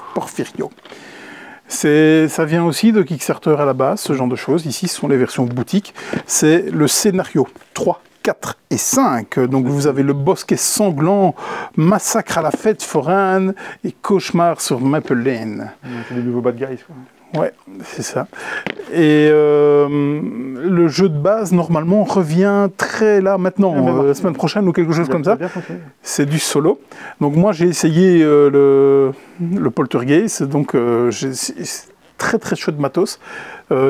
Ça vient aussi de Kickstarter à la base, ce genre de choses. Ici, ce sont les versions boutiques. C'est le scénario 3, 4 et 5. Donc vous avez le bosquet sanglant, massacre à la fête foraine et cauchemar sur Maple Lane. C'est des nouveaux bad guys, quoi. Ouais, c'est ça. Et le jeu de base, normalement, revient très là, maintenant, la semaine prochaine ou quelque chose comme ça. C'est du solo. Donc moi, j'ai essayé le Poltergeist, donc très très chouette matos,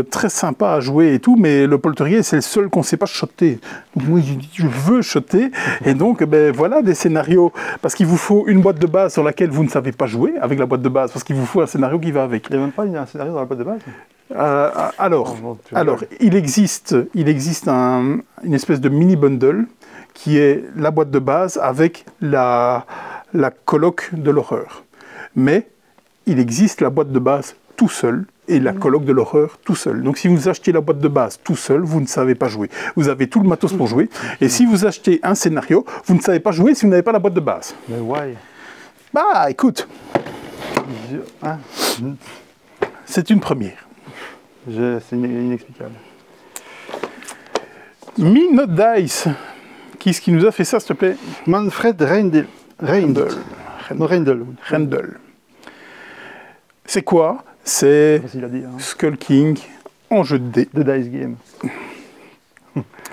très sympa à jouer et tout, mais le Poltergeist, c'est le seul qu'on ne sait pas shotter. Donc moi, j'ai dit, je veux shotter, et donc, ben voilà, des scénarios, parce qu'il vous faut une boîte de base sur laquelle vous ne savez pas jouer, avec la boîte de base, parce qu'il vous faut un scénario qui va avec. Il n'y a même pas un scénario dans la boîte de base? Alors, il existe une espèce de mini bundle qui est la boîte de base avec la colloque de l'horreur. Mais il existe la boîte de base tout seul et la colloque de l'horreur tout seul. Donc si vous achetez la boîte de base tout seul, vous ne savez pas jouer. Vous avez tout le matos pour jouer. Et si vous achetez un scénario, vous ne savez pas jouer si vous n'avez pas la boîte de base. Mais why? Bah écoute, c'est une première. C'est inexplicable. Me Not Dice. Qui est-ce qui nous a fait ça, s'il te plaît? Manfred Reindl. C'est quoi? C'est Skull King en jeu de dés. The Dice Game.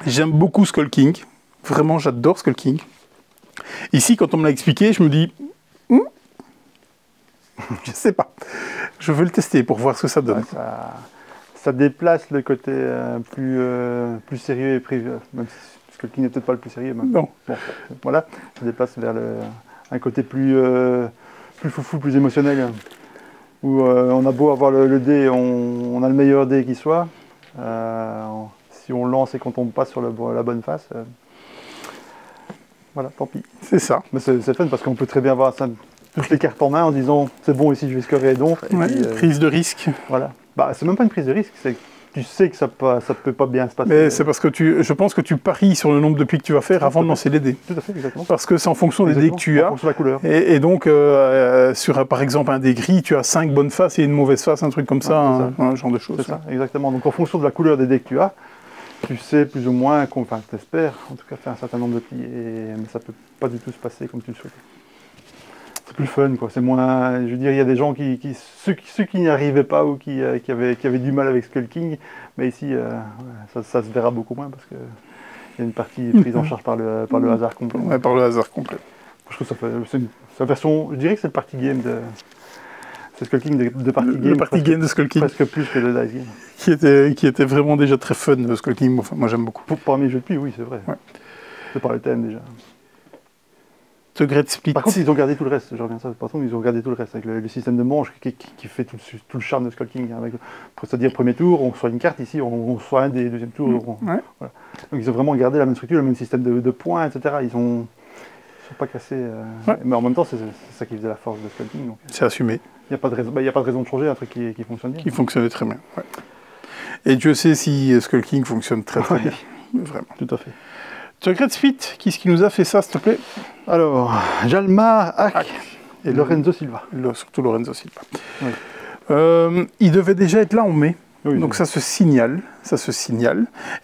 J'aime beaucoup Skull King. Vraiment, j'adore Skull King. Ici, quand on me l'a expliqué, je me dis... je sais pas. Je veux le tester pour voir ce que ça donne. Ouais, ça déplace le côté plus sérieux et privé. Même si Skull King n'est peut-être pas le plus sérieux. Mais non. Bon, voilà. Ça déplace vers un côté plus foufou, plus émotionnel. Où on a beau avoir le dé, on a le meilleur dé qui soit. Si on lance et qu'on tombe pas sur la bonne face, voilà, tant pis. C'est ça. Mais c'est fun parce qu'on peut très bien avoir toutes les cartes en main en disant c'est bon ici je vais scorer donc. Prise de risque. Voilà. Bah c'est même pas une prise de risque, c'est tu sais que ça peut pas bien se passer. Mais c'est parce que je pense que tu paries sur le nombre de pics que tu vas faire avant de lancer les dés. Tout à fait, exactement. Parce que c'est en fonction des dés que tu as. En fonction de la couleur. Et donc, par exemple, un dé gris, tu as 5 bonnes faces et une mauvaise face, un truc comme ça, un genre de choses. C'est ça, exactement. Donc en fonction de la couleur des dés que tu as, tu sais plus ou moins, enfin t'espères, en tout cas faire un certain nombre de plis, mais ça peut pas du tout se passer comme tu le souhaites. C'est plus fun, quoi. C'est moins. Je veux dire, il y a des gens ceux qui n'y arrivaient pas ou qui avaient du mal avec Skull King, mais ici, ça se verra beaucoup moins parce que il y a une partie prise en charge par le hasard complet. Ouais, par le hasard complet. Je trouve que la version, je dirais que c'est le party game de... C'est Skull King de party game. Le party game de Skull King. Presque plus que le dice game. Qui était vraiment déjà très fun, le Skull King. Enfin, moi, j'aime beaucoup. Parmi les jeux de pluie, oui, c'est vrai. Ouais. C'est par le thème, déjà. The Great Split. Par contre, ils ont gardé tout le reste, je reviens à ça. Par contre, ils ont gardé tout le reste, avec le système de manche qui fait tout le charme de Skull King. C'est-à-dire, premier tour, on reçoit une carte, ici, on reçoit un des deuxièmes tours. Ouais. Voilà. Donc, ils ont vraiment gardé la même structure, le même système de points, etc. Ils sont pas cassés. Ouais. Mais en même temps, c'est ça qui faisait la force de Skull King. C'est assumé. Il n'y a pas de raison de changer un truc qui fonctionne bien. Qui fonctionnait très bien, ouais. Et Dieu sait si Skull King fonctionne très bien. Vraiment. Tout à fait. The Great Split, qui est-ce qui nous a fait ça, s'il te plaît? Alors, Jalmar Hack et Lorenzo Silva. Surtout Lorenzo Silva. Oui. Il devait déjà être là en mai. Oui, donc ça se signale.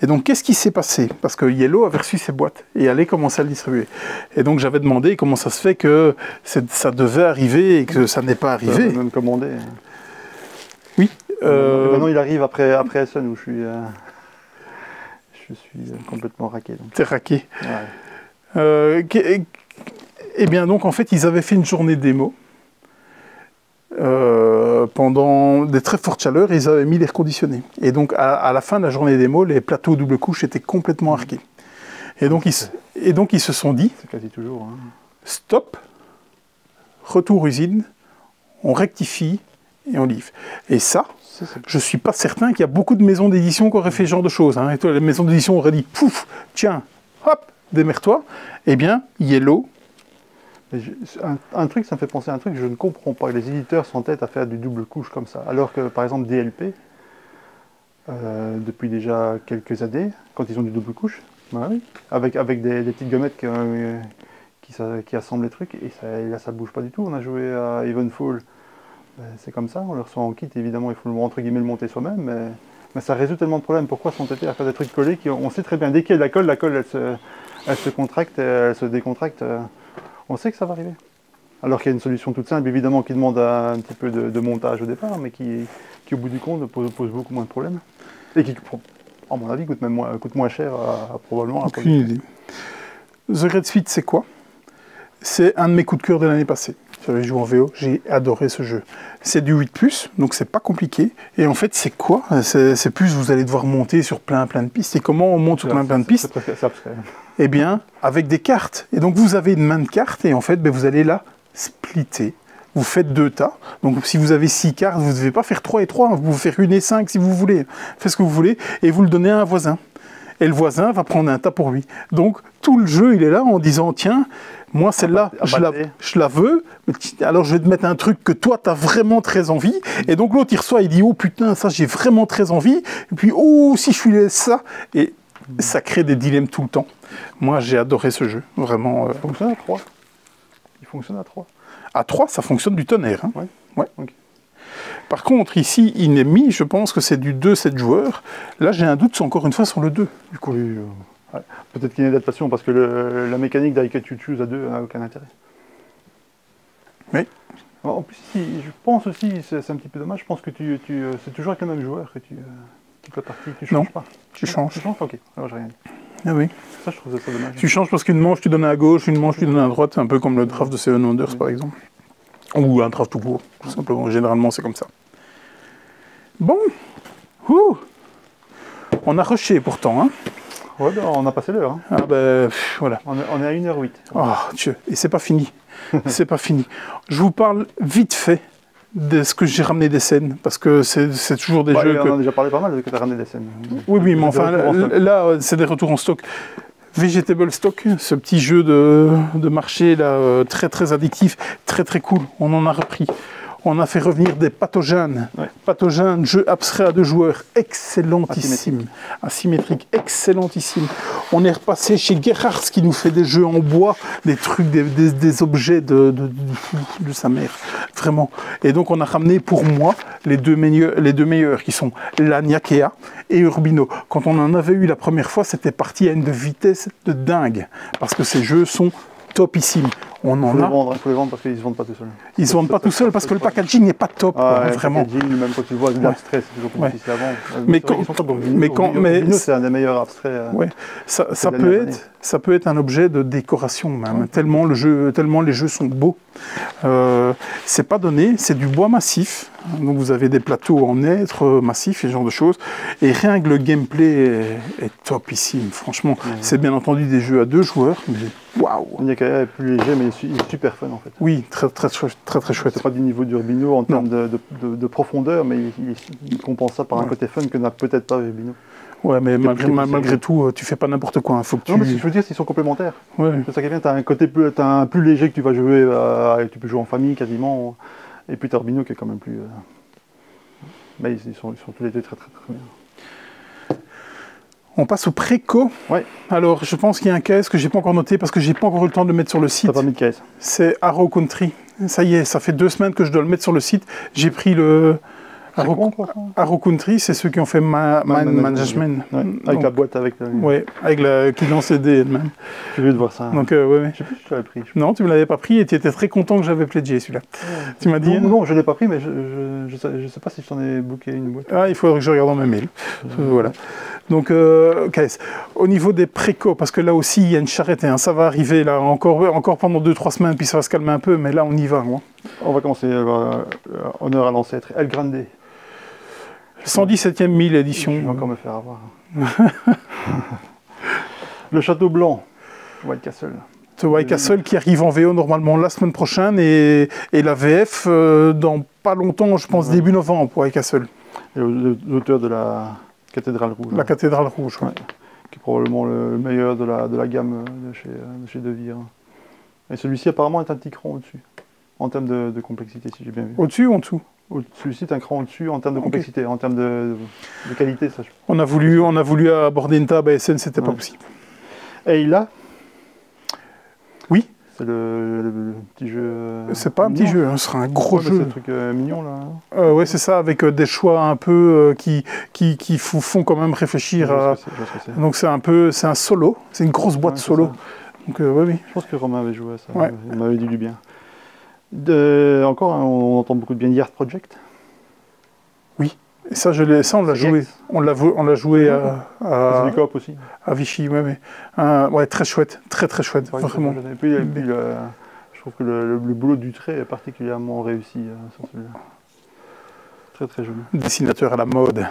Et donc qu'est-ce qui s'est passé? Parce que Yellow avait reçu ses boîtes et allait commencer à le distribuer. Et donc j'avais demandé comment ça se fait que ça devait arriver et que ça n'est pas arrivé. Même commandé. Oui. Et maintenant il arrive après Essen où je suis complètement raqué. T'es raqué. Ouais. Eh bien donc en fait ils avaient fait une journée démo. Pendant des très fortes chaleurs, ils avaient mis l'air conditionné. Et donc, à la fin de la journée démo, les plateaux double couche étaient complètement arqués. Et donc, ils se sont dit... C'est quasi toujours. Hein. Stop, retour usine, on rectifie et on livre. Et ça, je ne suis pas certain qu'il y a beaucoup de maisons d'édition qui auraient fait ce genre de choses. Hein. Et toi, les maisons d'édition auraient dit, pouf, tiens, hop, démerde-toi. Eh bien, Yellow... Un truc, ça me fait penser à un truc, je ne comprends pas. Les éditeurs s'entêtent à faire du double couche comme ça. Alors que, par exemple, DLP, depuis déjà quelques années, quand ils ont du double couche, bah oui, avec des petites gommettes qui assemblent les trucs, et là, ça ne bouge pas du tout. On a joué à Evenfall, c'est comme ça, on le reçoit en kit, évidemment, il faut entre guillemets le monter soi-même, mais ça résout tellement de problèmes. Pourquoi s'entêter à faire des trucs collés on sait très bien, dès qu'il y a de la colle, elle se contracte, elle se décontracte. On sait que ça va arriver. Alors qu'il y a une solution toute simple, évidemment, qui demande un petit peu de montage au départ, mais qui au bout du compte, pose beaucoup moins de problèmes. Et qui, à mon avis, coûte moins cher probablement à aucune idée. The Great Split, c'est quoi? C'est un de mes coups de cœur de l'année passée. J'avais joué en VO, j'ai adoré ce jeu. C'est du 8+, donc c'est pas compliqué. Et en fait, c'est quoi? C'est plus, vous allez devoir monter sur plein de pistes. Et comment on monte sur plein de pistes? C'est abstrait. Eh bien, avec des cartes. Et donc, vous avez une main de cartes, et en fait, vous allez la splitter. Vous faites 2 tas. Donc, si vous avez 6 cartes, vous ne devez pas faire 3 et 3. Vous pouvez faire 1 et 5 si vous voulez. Faites ce que vous voulez, et vous le donnez à un voisin. Et le voisin va prendre un tas pour lui. Donc, tout le jeu, il est là en disant, tiens, moi, celle-là, je la veux, alors je vais te mettre un truc que toi, tu as vraiment très envie. Et donc, l'autre, il reçoit, il dit, oh putain, ça, j'ai vraiment très envie. Et puis, oh, si je suis laisse ça. Et ça crée des dilemmes tout le temps. Moi, j'ai adoré ce jeu, vraiment. Il fonctionne à 3. Il fonctionne à 3. À 3, ça fonctionne du tonnerre. Hein. Ouais. Okay. Par contre, ici, il est mis, je pense que c'est du 2-7 joueurs. Là, j'ai un doute, encore une fois, sur le 2. Du coup. Oui, ouais. Peut-être qu'il y a une adaptation, parce que la mécanique d'I Can You Choose à 2 n'a aucun intérêt. Oui. En plus, je pense aussi, c'est un petit peu dommage, je pense que c'est toujours avec le même joueur que toute la partie, tu changes pas. Tu changes. Tu changes? Ok, alors j'ai rien dit. Ah oui. Ça, je trouve ça dommage. Tu changes parce qu'une manche, tu donnes à gauche, une manche, tu donnes à droite, un peu comme le draft de Seven Wonders, par exemple. Ou un draft tout court, tout simplement. Généralement, c'est comme ça. Bon. Ouh. On a rushé pourtant, hein. Ouais, ben, on a passé l'heure. Hein. Ah ben, voilà. On est à 1h08. Oh, Dieu. Et c'est pas fini. C'est pas fini. Je vous parle vite fait de ce que j'ai ramené des scènes, parce que c'est toujours des jeux on a déjà parlé pas mal de que tu as ramené des scènes. Oui, mais enfin, là, c'est des retours en stock. Vegetable Stock, ce petit jeu de marché là, très addictif, très cool. On en a repris. On a fait revenir des pathogènes. Ouais. Pathogènes, jeu abstrait à 2 joueurs, excellentissime. Asymétrique, excellentissime. On est repassé chez Gerhardt qui nous fait des jeux en bois, des trucs, des objets de sa mère. Vraiment. Et donc on a ramené pour moi les deux meilleurs qui sont l'Aniakea et Urbino. Quand on en avait eu la première fois, c'était parti à une vitesse de dingue. Parce que ces jeux sont topissimes. On en faut les a. vendre, il faut les vendre parce qu'ils ne se vendent pas tout seuls. Ils ne se vendent pas tout seuls parce que le packaging n'est pas top, quoi, Ouais, vraiment. le packaging, même quand tu vois l'abstrait, c'est toujours comme si c'était avant. Mais C'est vrai quand- qu'ils sont top, donc mais quand- mais- Vino, c'est un des meilleurs abstraits. Ouais. Ça de peut dernières être, ça peut être un objet de décoration même, tellement les jeux sont beaux. C'est pas donné, c'est du bois massif. Donc vous avez des plateaux en hêtre massifs et ce genre de choses. Et rien que le gameplay est topissime, franchement. C'est bien entendu des jeux à 2 joueurs, mais waouh. Le Niakaya est plus léger, mais il est super fun en fait. Oui, très chouette. C'est pas du niveau d'Urbino en termes de profondeur, mais il compense ça par un côté fun que n'a peut-être pas Urbino. Ouais, mais malgré tout, tu fais pas n'importe quoi. Faut que Non, mais tu... ce que je veux dire, c'est qu'ils sont complémentaires. Ouais. C'est ça qui est bien, t'as un plus léger que tu vas jouer, tu peux jouer en famille quasiment, et puis t'as Urbino qui est quand même plus... Mais ils sont tous les deux très bien. On passe au préco. Ouais. Alors, je pense qu'il y a un caisse que j'ai pas encore noté parce que j'ai pas encore eu le temps de le mettre sur le site. T'as pas mis de caisse. C'est Arrow Country. Ça y est, ça fait 2 semaines que je dois le mettre sur le site. J'ai pris le Arrow Country, c'est ceux qui ont fait Management. Ouais, avec la boîte avec le... Ouais, avec qui lance les dés elle-même. J'ai vu de voir ça. Donc, ouais. Je sais plus si tu l'avais pris. Non, tu me l'avais pas pris et tu étais très content que j'avais pledgé celui-là. Tu m'as dit... Non, je l'ai pas pris, mais je sais pas si je t'en ai booké une boîte. Ah, il faudrait que je regarde dans mes mails. Voilà. Donc, au niveau des préco, parce que là aussi, il y a une charrette, hein, ça va arriver là, encore pendant 2-3 semaines, puis ça va se calmer un peu, mais là, on y va. Hein. On va commencer, honneur à l'ancêtre, El Grande. 117e 1000 édition. Je vais encore me faire avoir. Le Château Blanc, White Castle. White Castle qui arrive en VO normalement la semaine prochaine et la VF dans pas longtemps, je pense début novembre pour White Castle. Et l'auteur de la Cathédrale Rouge. La Cathédrale Rouge, ouais. Qui est probablement le meilleur de la gamme de chez De Vire. Et celui-ci apparemment est un petit cran au-dessus, en termes de complexité, si j'ai bien vu. Au-dessus ou en dessous? Celui-ci est un cran au-dessus en termes de complexité, en termes de qualité. Ça, on a voulu aborder une table à SN, c'était pas possible. Et il a... Oui. C'est le petit jeu... c'est pas un petit jeu, hein, ce sera un gros jeu. C'est un truc mignon, là. Ouais, c'est ça, avec des choix un peu qui font quand même réfléchir à... Donc c'est un solo, c'est une grosse boîte solo. Donc oui. Je pense que Romain avait joué à ça, ouais. Il m'avait dit du bien. Encore, on entend beaucoup de bien Yard Project. Oui, et ça on l'a joué. On l'a joué c'est du coop aussi. À Vichy, ouais. Ouais, très chouette, très chouette, ouais, vraiment. Et puis, je trouve que le boulot du trait est particulièrement réussi sur celui-là. Très joli. Dessinateur à la mode,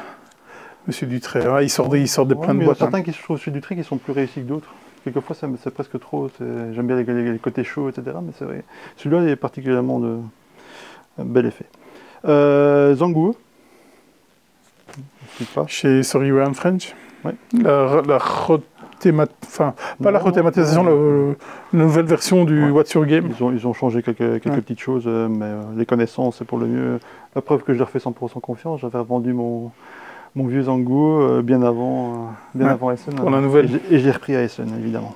Monsieur Dutré. Ouais, il sort de plein de boîtes. Il y a certains qui, je trouve, chez Dutré qui sont plus réussis que d'autres. Quelquefois, c'est presque trop. J'aime bien les côtés chauds, etc. Mais c'est vrai. Celui-là, il est particulièrement de bel effet. Zanguo. Chez Sorry We're French. Ouais. La rethématisation, la nouvelle version du What's Your Game. Ils ont changé quelques petites choses, mais les connaissances, c'est pour le mieux. La preuve que je leur fais 100% confiance, j'avais revendu mon vieux Zanguo bien avant Essen. Pour la nouvelle. Et je l'ai repris à Essen, évidemment.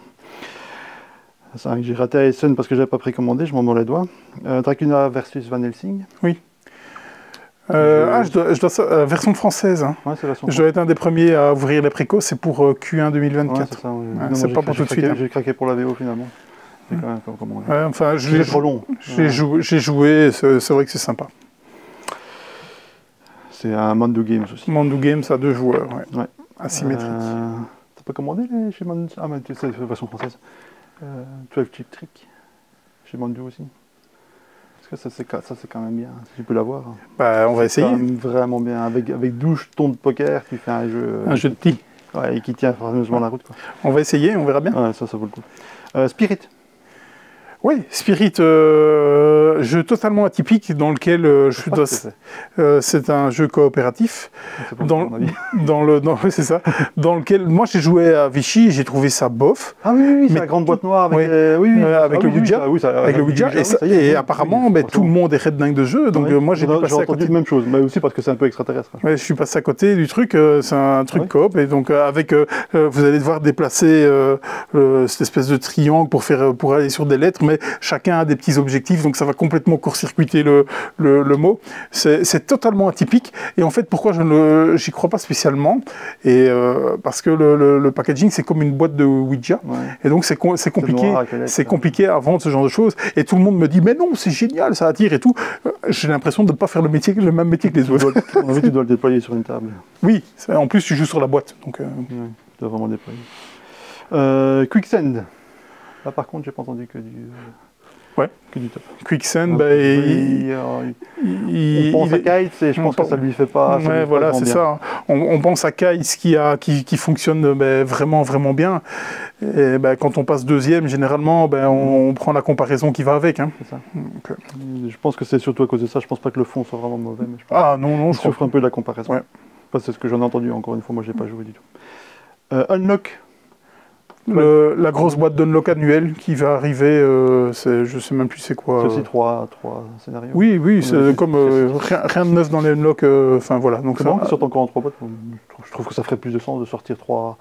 J'ai raté à Essen parce que je n'avais pas précommandé, je m'en mords les doigts. Dracula versus Van Helsing. Oui. Version française. Hein. Ouais, c'est version je dois être un des premiers à ouvrir les précos, c'est pour Q1 2024. Ouais, c'est ça, c'est pas pour tout de suite. J'ai craqué pour la VO finalement. C'est quand même commandé. Ouais, enfin, c'est trop long. J'ai joué, c'est vrai que c'est sympa. C'est un Mandu Games aussi. Mandu Games à 2 joueurs, ouais. Asymétrique. T'as pas commandé chez Mandu? Ah, mais c'est la version française. 12 Chip Trick chez Mandu aussi. Parce que ça c'est quand même bien, si tu peux l'avoir. Bah, on va essayer. Vraiment bien. Avec 12 jetons de poker, tu fais un jeu. Un jeu de petits. Ouais, et qui tient fameusement la route. Quoi. On va essayer, on verra bien. Ouais, ça vaut le coup. Spirit. Oui, Spirit, jeu totalement atypique dans lequel c'est un jeu coopératif. C'est ça. Dans lequel moi j'ai joué à Vichy, j'ai trouvé ça bof. Ah oui, c'est la grande boîte noire avec, avec le Ouija. Avec le Ouija. Et apparemment, tout le monde est red dingue de jeu. Donc moi j'ai passé à côté. J'ai entendu la même chose, mais aussi parce que c'est un peu extraterrestre. Ouais, je suis passé à côté du truc. C'est un truc coop et donc vous allez devoir déplacer cette espèce de triangle pour aller sur des lettres. mais chacun a des petits objectifs, donc ça va complètement court-circuiter le mot. C'est totalement atypique, et en fait, pourquoi j'y crois pas spécialement, et parce que le packaging, c'est comme une boîte de Ouija, et donc c'est compliqué à vendre ce genre de choses, et tout le monde me dit, mais non, c'est génial, ça attire et tout. J'ai l'impression de ne pas faire le même métier que les autres. Tu dois le déployer sur une table. Oui, en plus tu joues sur la boîte, donc... Tu dois vraiment déployer. Quicksand. Là par contre, j'ai pas entendu que du top. Quicksand, on pense à Kites et je pense que ça lui fait pas. Ouais, voilà, c'est ça. On pense à Kites qui fonctionne vraiment, vraiment bien. Et quand on passe deuxième, généralement, on prend la comparaison qui va avec. Hein. C'est ça. Donc, je pense que c'est surtout à cause de ça. Je pense pas que le fond soit vraiment mauvais. Mais je souffre un peu de la comparaison. Ouais. Enfin, c'est ce que j'en ai entendu. Encore une fois, moi, j'ai pas joué du tout. Unlock. La grosse boîte d'unlock annuelle qui va arriver, je sais même plus c'est quoi. C'est aussi 3 scénarios. Oui, c'est comme rien de neuf dans les unlock. Enfin voilà. Donc ça sortent encore en 3 boîtes. Je trouve que ça ferait plus de sens de sortir 3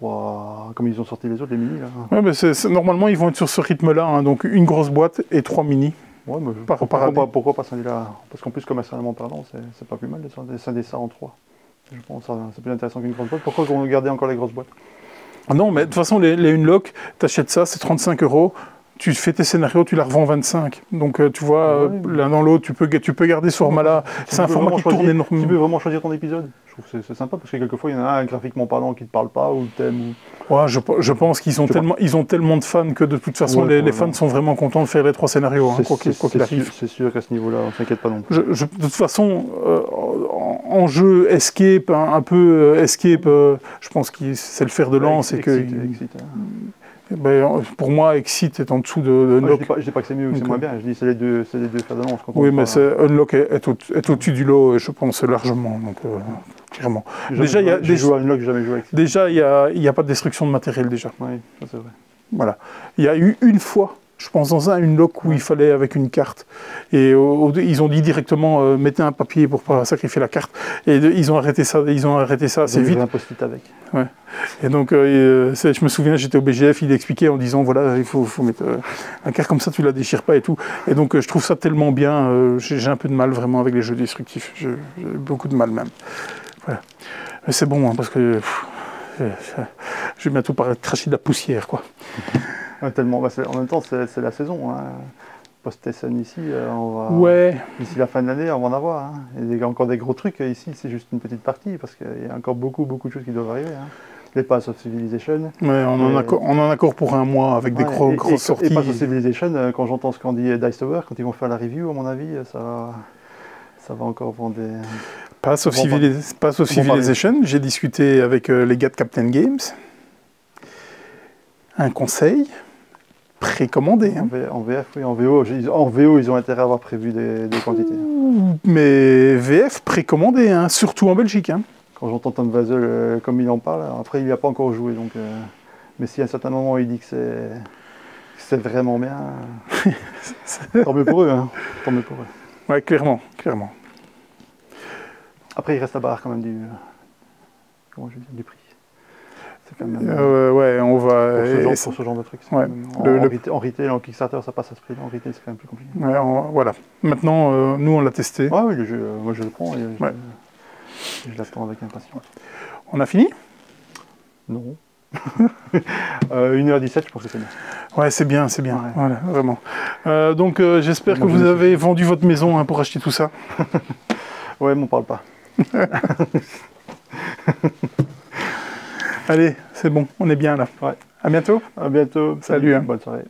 comme ils ont sorti les autres, les mini. Là. Ouais, mais normalement ils vont être sur ce rythme-là, hein, donc une grosse boîte et 3 mini. Ouais, mais pourquoi pas scinder là? Parce qu'en plus, commercialement parlant, c'est pas plus mal de scinder ça en 3. Je pense que c'est plus intéressant qu'une grosse boîte. Pourquoi on garder encore les grosses boîtes? Non, mais de toute façon, les unlock, tu achètes ça, c'est 35 €. Tu fais tes scénarios, tu la revends 25. Donc, tu vois, l'un dans l'autre, tu peux garder ce format-là. C'est un format qui tourne énormément. Tu peux vraiment choisir ton épisode. Je trouve que c'est sympa, parce que quelquefois, il y en a un, graphiquement parlant, qui ne te parle pas, ou le thème. Ouais, je pense qu'ils ont tellement de fans que, de toute façon, les fans sont vraiment contents de faire les 3 scénarios, hein, quoi qu'il arrive. C'est sûr qu'à ce niveau-là, on ne s'inquiète pas non plus. De toute façon, en jeu escape, un peu escape, je pense que c'est le fer de lance. Pour moi, Exit est en dessous de Unlock. Je dis pas que c'est mieux ou que c'est moins bien, je dis que c'est les deux fers de lance. Oui, mais Unlock est au-dessus du lot, et je pense largement, donc clairement. J'ai joué à Unlock, j'ai jamais joué à Exit. Déjà, il n'y a pas de destruction de matériel, déjà. Oui, ça c'est vrai. Voilà. Il y a eu une fois, je pense, dans un Unlock où il fallait avec une carte. Et ils ont dit directement, mettez un papier pour ne pas sacrifier la carte. Et ils ont arrêté ça assez vite. Un post-it avec. Ouais. Et donc, je me souviens, j'étais au BGF, il expliquait en disant, voilà, il faut mettre un carte comme ça, tu la déchires pas et tout. Et donc, je trouve ça tellement bien. J'ai un peu de mal vraiment avec les jeux destructifs. J'ai beaucoup de mal même. Voilà. Mais c'est bon, hein, parce que je vais bientôt cracher de la poussière, quoi. Tellement, en même temps, c'est la saison. Hein. Post-Essen ici, d'ici la fin de l'année, on va en avoir. Hein. Il y a encore des gros trucs. Ici, c'est juste une petite partie, parce qu'il y a encore beaucoup de choses qui doivent arriver. Hein. Les Pass of Civilization. Ouais, on en a encore pour un mois avec des grosses sorties. Et Pass of Civilization, quand j'entends ce qu'en dit Dice Tower, quand ils vont faire la review, à mon avis, ça va encore vendre des... Pass of Civilization, j'ai discuté avec les gars de Captain Games. Un conseil, précommandé. Hein. En VF, oui, en VO. En VO, ils ont intérêt à avoir prévu des quantités. Mais VF, précommandé, hein, surtout en Belgique. Hein. Quand j'entends Tom Vazel, comme il en parle, après il n'y a pas encore joué. Donc, mais si à un certain moment il dit que c'est vraiment bien, tant mieux pour eux. Hein. Tant mieux pour eux. Ouais, clairement. Après, il reste la barre quand même du prix. Quand même, on va... Pour ce genre de truc. Ouais. En retail, en Kickstarter, ça passe à ce prix. En retail, c'est quand même plus compliqué. Ouais, voilà. Maintenant, nous, on l'a testé. Oui, le jeu, moi je le prends et je l'attends avec impatience. On a fini? Non. 1h17, je pense que c'est bien. Ouais, c'est bien. Ouais. Voilà, vraiment. Donc, j'espère que vous avez vendu votre maison, hein, pour acheter tout ça. Ouais, mais on parle pas. Allez, c'est bon, on est bien là. Ouais. À bientôt. À bientôt. Salut. Hein. Bonne soirée.